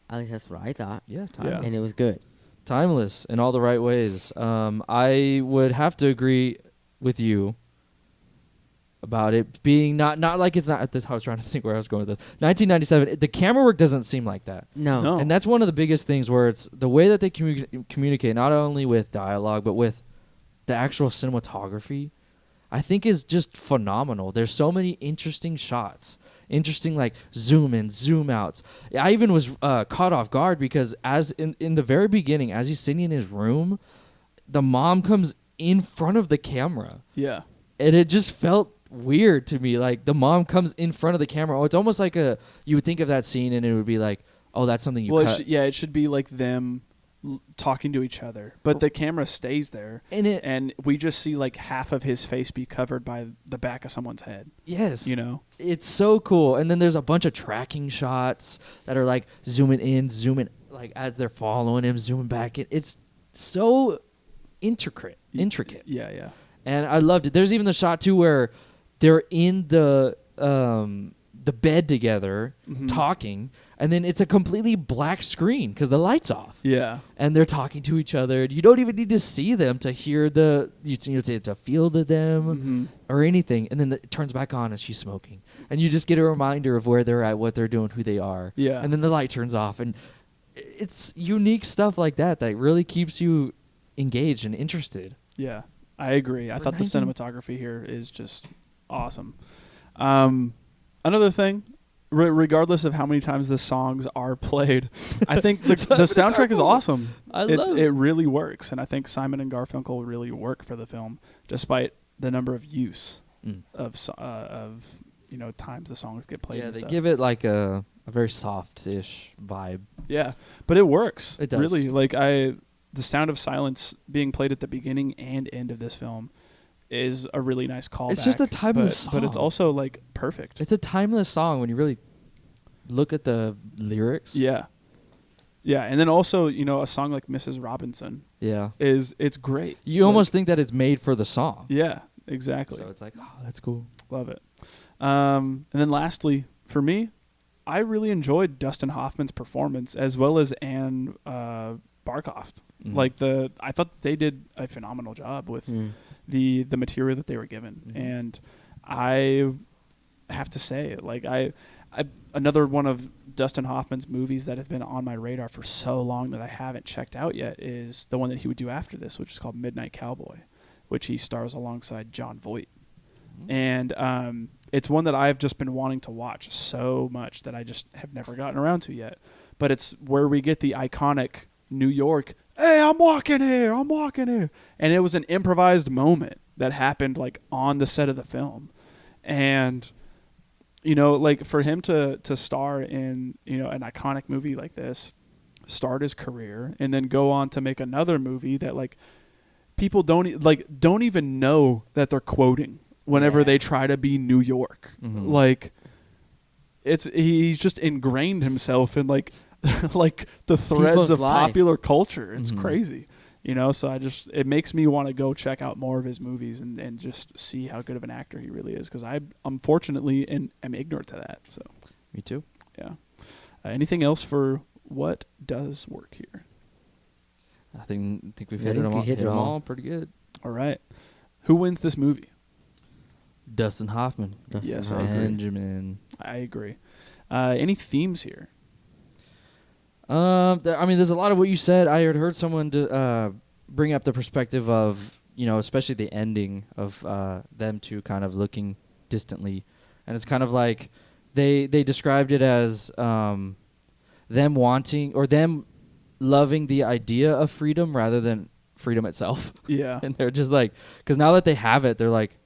at least that's what I thought, Yeah. Yeah. Timeless. and it was good. Timeless in all the right ways. I would have to agree with you about it being not like it's not. I was trying to think where I was going with this. 1997. The camera work doesn't seem like that. No. And that's one of the biggest things where it's the way that they communicate, not only with dialogue, but with the actual cinematography, I think is just phenomenal. There's so many interesting shots, interesting like zoom in, zoom outs. I even was caught off guard because as in the very beginning, as he's sitting in his room, the mom comes in front of the camera. Yeah. And it just felt weird to me. Like the mom comes in front of the camera. Oh, it's almost like you would think of that scene and it would be like, oh, that's something you cut. It should be like them talking to each other, but the camera stays there, and we just see like half of his face be covered by the back of someone's head. Yes. It's so cool. And then there's a bunch of tracking shots that are like zooming in, zooming like as they're following him, zooming back in. It's so intricate. Yeah. And I loved it. There's even the shot too where they're in the bed together talking, and then it's a completely black screen because the light's off. Yeah. And they're talking to each other. And you don't even need to see them to hear to feel them or anything. And then it turns back on and she's smoking. And you just get a reminder of where they're at, what they're doing, who they are. Yeah. And then the light turns off. And it's unique stuff like that really keeps you engaged and interested. Yeah, I agree. I For thought the 19 cinematography here is just awesome. Another thing, regardless of how many times the songs are played, I think the soundtrack is awesome. It really works, and I think Simon and Garfunkel really work for the film, despite the number of use of times the songs get played. Yeah, and they stuff. give it like a very soft-ish vibe. Yeah, but it works. It does. Really. The sound of silence being played at the beginning and end of this film is a really nice callback. It's just a timeless song. But it's also like perfect. It's a timeless song when you really look at the lyrics. Yeah. Yeah, and then also, a song like Mrs. Robinson Yeah. it's great. You almost think that it's made for the song. Yeah, exactly. So it's like, oh, that's cool. Love it. And then lastly, for me, I really enjoyed Dustin Hoffman's performance as well as Anne Barkoff. Mhm. Like I thought that they did a phenomenal job with the material that they were given, and I have to say, like I another one of Dustin Hoffman's movies that have been on my radar for so long that I haven't checked out yet is the one that he would do after this, which is called Midnight Cowboy, which he stars alongside Jon Voight. And it's one that I've just been wanting to watch so much that I just have never gotten around to yet. But it's where we get the iconic New York, hey, I'm walking here. And it was an improvised moment that happened like on the set of the film. And, you know, like for him to star in, you know, an iconic movie like this, start his career, and then go on to make another movie that like people don't even know that they're quoting whenever they try to be New York. Like he's just ingrained himself in like like the threads People's of life. popular culture. It's crazy. You know, so it makes me want to go check out more of his movies and just see how good of an actor he really is, because I'm unfortunately am ignorant to that. So Me too. yeah. Anything else for what does work here? I think we've I hit think them we all, hit hit it 'em all. all pretty good. All right. Who wins this movie? Dustin Hoffman. Yes, Hoffman. I agree. Benjamin. I agree. Any themes here? I mean, there's a lot of what you said. I had heard someone bring up the perspective of, you know, especially the ending of them two kind of looking distantly, and it's kind of like they described it as them wanting or them loving the idea of freedom rather than freedom itself. Yeah. And they're just like, because now that they have it, they're like,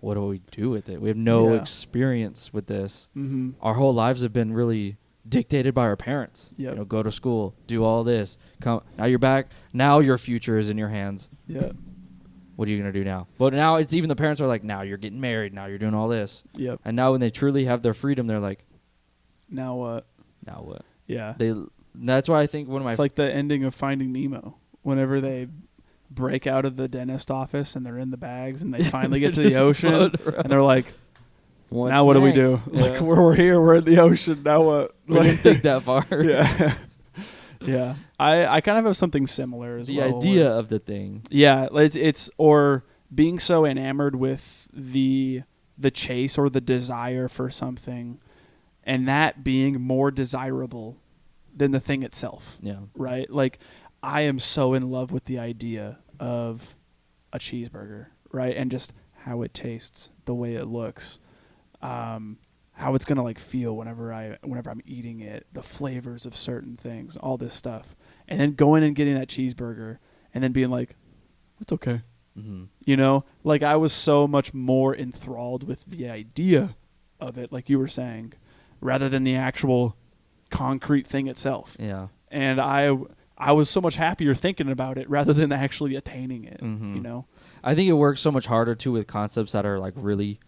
what do we do with it? We have no Yeah. experience with this. Mm-hmm. Our whole lives have been really dictated by our parents. Yep. You know, go to school, do all this. Come now, you're back. Now your future is in your hands. Yeah. What are you gonna do now? But now it's even the parents are like, now you're getting married. Now you're doing all this. Yep. And now when they truly have their freedom, they're like, Now what? now what? Yeah. That's why I think one of my It's like the ending of Finding Nemo. Whenever they break out of the dentist office and they're in the bags and they finally get to the just ocean float around. and they're like, What's now what do we next? do? Yeah. Like we're here, we're in the ocean. Now what? we didn't think that far. Yeah. Yeah. I kind of have something similar as The well. idea where- of the thing. Yeah, it's or being so enamored with the chase or the desire for something, and that being more desirable than the thing itself. Yeah. Right? Like I am so in love with the idea of a cheeseburger, right? And just how it tastes, the way it looks, how it's gonna like feel whenever I'm eating it, the flavors of certain things, all this stuff, and then going and getting that cheeseburger, and then being like, it's okay. Mm-hmm. You know, like I was so much more enthralled with the idea of it, like you were saying, rather than the actual concrete thing itself. Yeah. And I was so much happier thinking about it rather than actually attaining it. Mhm. You know? I think it works so much harder too with concepts that are like really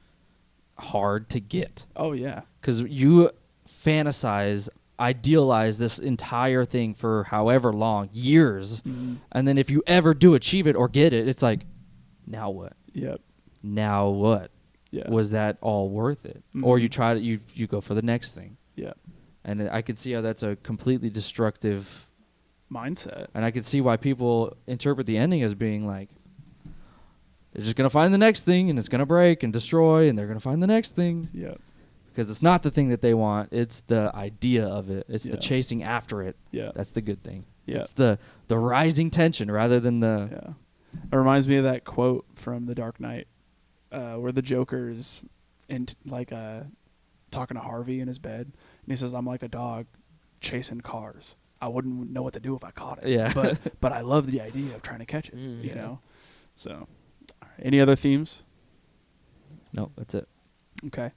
hard to get. Oh yeah. Because you fantasize, idealize this entire thing for however long, years, and then if you ever do achieve it or get it, it's like, now what? Yep. Now what? Yeah. Was that all worth it? Or Mhm. you try to you go for the next thing, Yeah. and I could see how that's a completely destructive. Mindset. And I could see why people interpret the ending as being like, they're just gonna find the next thing, and it's gonna break and destroy, and they're gonna find the next thing. Yeah. Because it's not the thing that they want. It's the idea of it. It's Yeah. the chasing after it. Yeah. That's the good thing. Yeah. It's the rising tension rather than the... Yeah. It reminds me of that quote from The Dark Knight, where the Joker's talking to Harvey in his bed, and he says, "I'm like a dog chasing cars. I wouldn't know what to do if I caught it. Yeah. but I love the idea of trying to catch it. You Yeah. know." So, all right. Any other themes? No, that's it. Okay.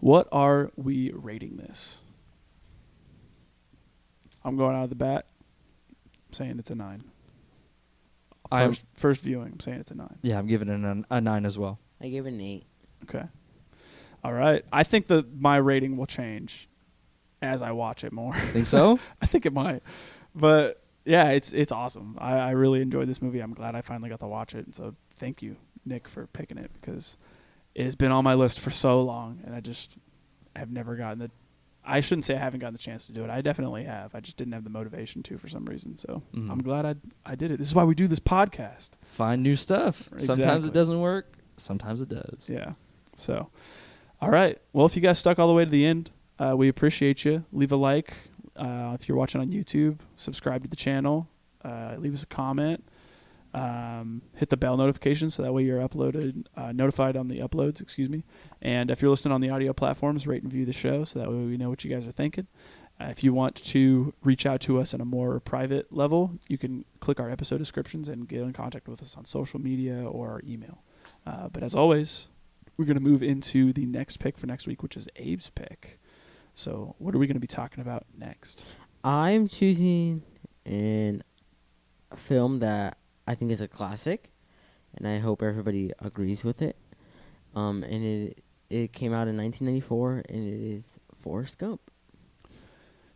What are we rating this? I'm going out of the bat. I'm saying it's a 9. First viewing, I'm saying it's a 9. Yeah, I'm giving it a 9 as well. I give it an 8. Okay. All right. I think that my rating will change as I watch it more. Think so? I think it might. But yeah, it's awesome. I really enjoyed this movie. I'm glad I finally got to watch it. And so thank you, Nick, for picking it, because it has been on my list for so long, and I just have never gotten the I shouldn't say I haven't gotten the chance to do it. I definitely have. I just didn't have the motivation to for some reason. So I'm glad I did it. This is why we do this podcast. Find new stuff. Sometimes Exactly. it doesn't work. Sometimes it does. Yeah. So, all right. Well, if you guys stuck all the way to the end, we appreciate you. Leave a like. If you're watching on YouTube, subscribe to the channel. Leave us a comment. Hit the bell notification so that way you're notified on the uploads, excuse me. And if you're listening on the audio platforms, rate and view the show so that way we know what you guys are thinking. If you want to reach out to us on a more private level, you can click our episode descriptions and get in contact with us on social media or our email. But as always, we're going to move into the next pick for next week, which is Abe's pick. So what are we going to be talking about next? I'm choosing a film that I think is a classic, and I hope everybody agrees with it. And it came out in 1994, and it is Forrest Gump.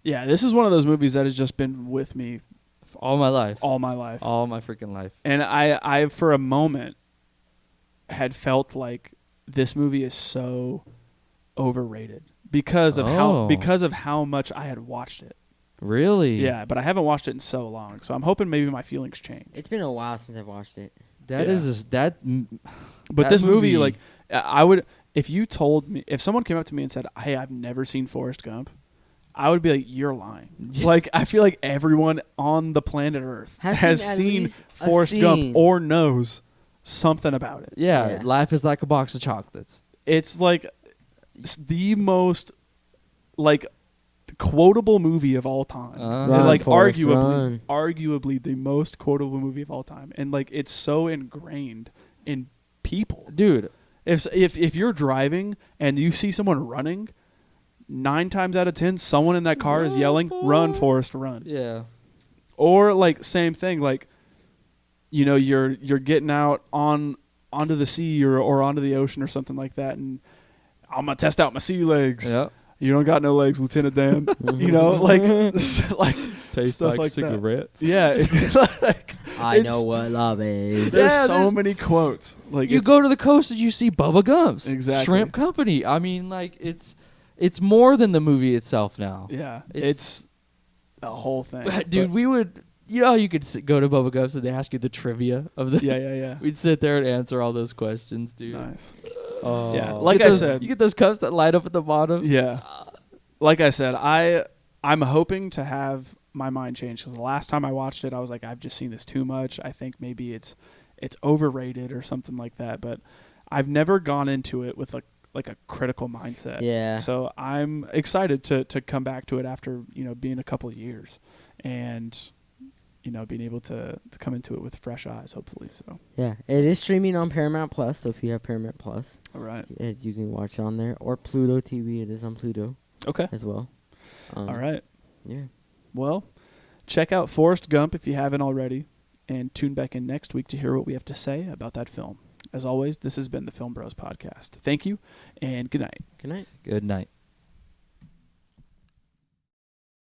Yeah, this is one of those movies that has just been with me All my life. all my life. All my freaking life. And I for a moment had felt like this movie is so overrated because of how much I had watched it. Really? Yeah, but I haven't watched it in so long, so I'm hoping maybe my feelings change. It's been a while since I've watched it. That Yeah. is that. But that this movie, like, I would, if you told me, if someone came up to me and said, "Hey, I've never seen Forrest Gump," I would be like, "You're lying." Like, I feel like everyone on the planet Earth has seen Forrest Gump or knows something about it. Yeah, life is like a box of chocolates. It's like the most like quotable movie of all time. Run, And, like Forrest, run. arguably the most quotable movie of all time. And like it's so ingrained in people. Dude, If you're driving and you see someone running, 9 times out of 10 someone in that car is yelling, "Run, Forrest, run." yeah. Or like same thing, like you know, you're getting out onto the sea or onto the ocean or something like that, and I'm gonna test out my sea legs. Yeah. You don't got no legs, Lieutenant Dan. You know, like Tastes stuff like that. cigarettes. Yeah, like, I know what love is. There's Yeah, so many quotes. Like You go to the coast and you see Bubba Gump's Exactly. Shrimp Company. I mean, like it's more than the movie itself now. Yeah, it's a whole thing, Dude, we would. You know, how you could go to Bubba Gump's and they ask you the trivia of the. Yeah. We'd sit there and answer all those questions, dude. Nice. Oh. Yeah, You like get I those- said- you get those cups that light up at the bottom. Yeah, like I said, I'm hoping to have my mind change because the last time I watched it, I was like, I've just seen this too much. I think maybe it's overrated or something like that. But I've never gone into it with like a critical mindset. Yeah. So I'm excited to come back to it after being a couple of years, and being able to come into it with fresh eyes, hopefully. So Yeah, it is streaming on Paramount Plus, so if you have Paramount Plus, all right, you can watch it on there. Or Pluto TV, it is on Pluto okay, as well. all right. Yeah. Well, check out Forrest Gump if you haven't already, and tune back in next week to hear what we have to say about that film. As always, this has been the Film Bros Podcast. Thank you, and good night. Good night. Good night.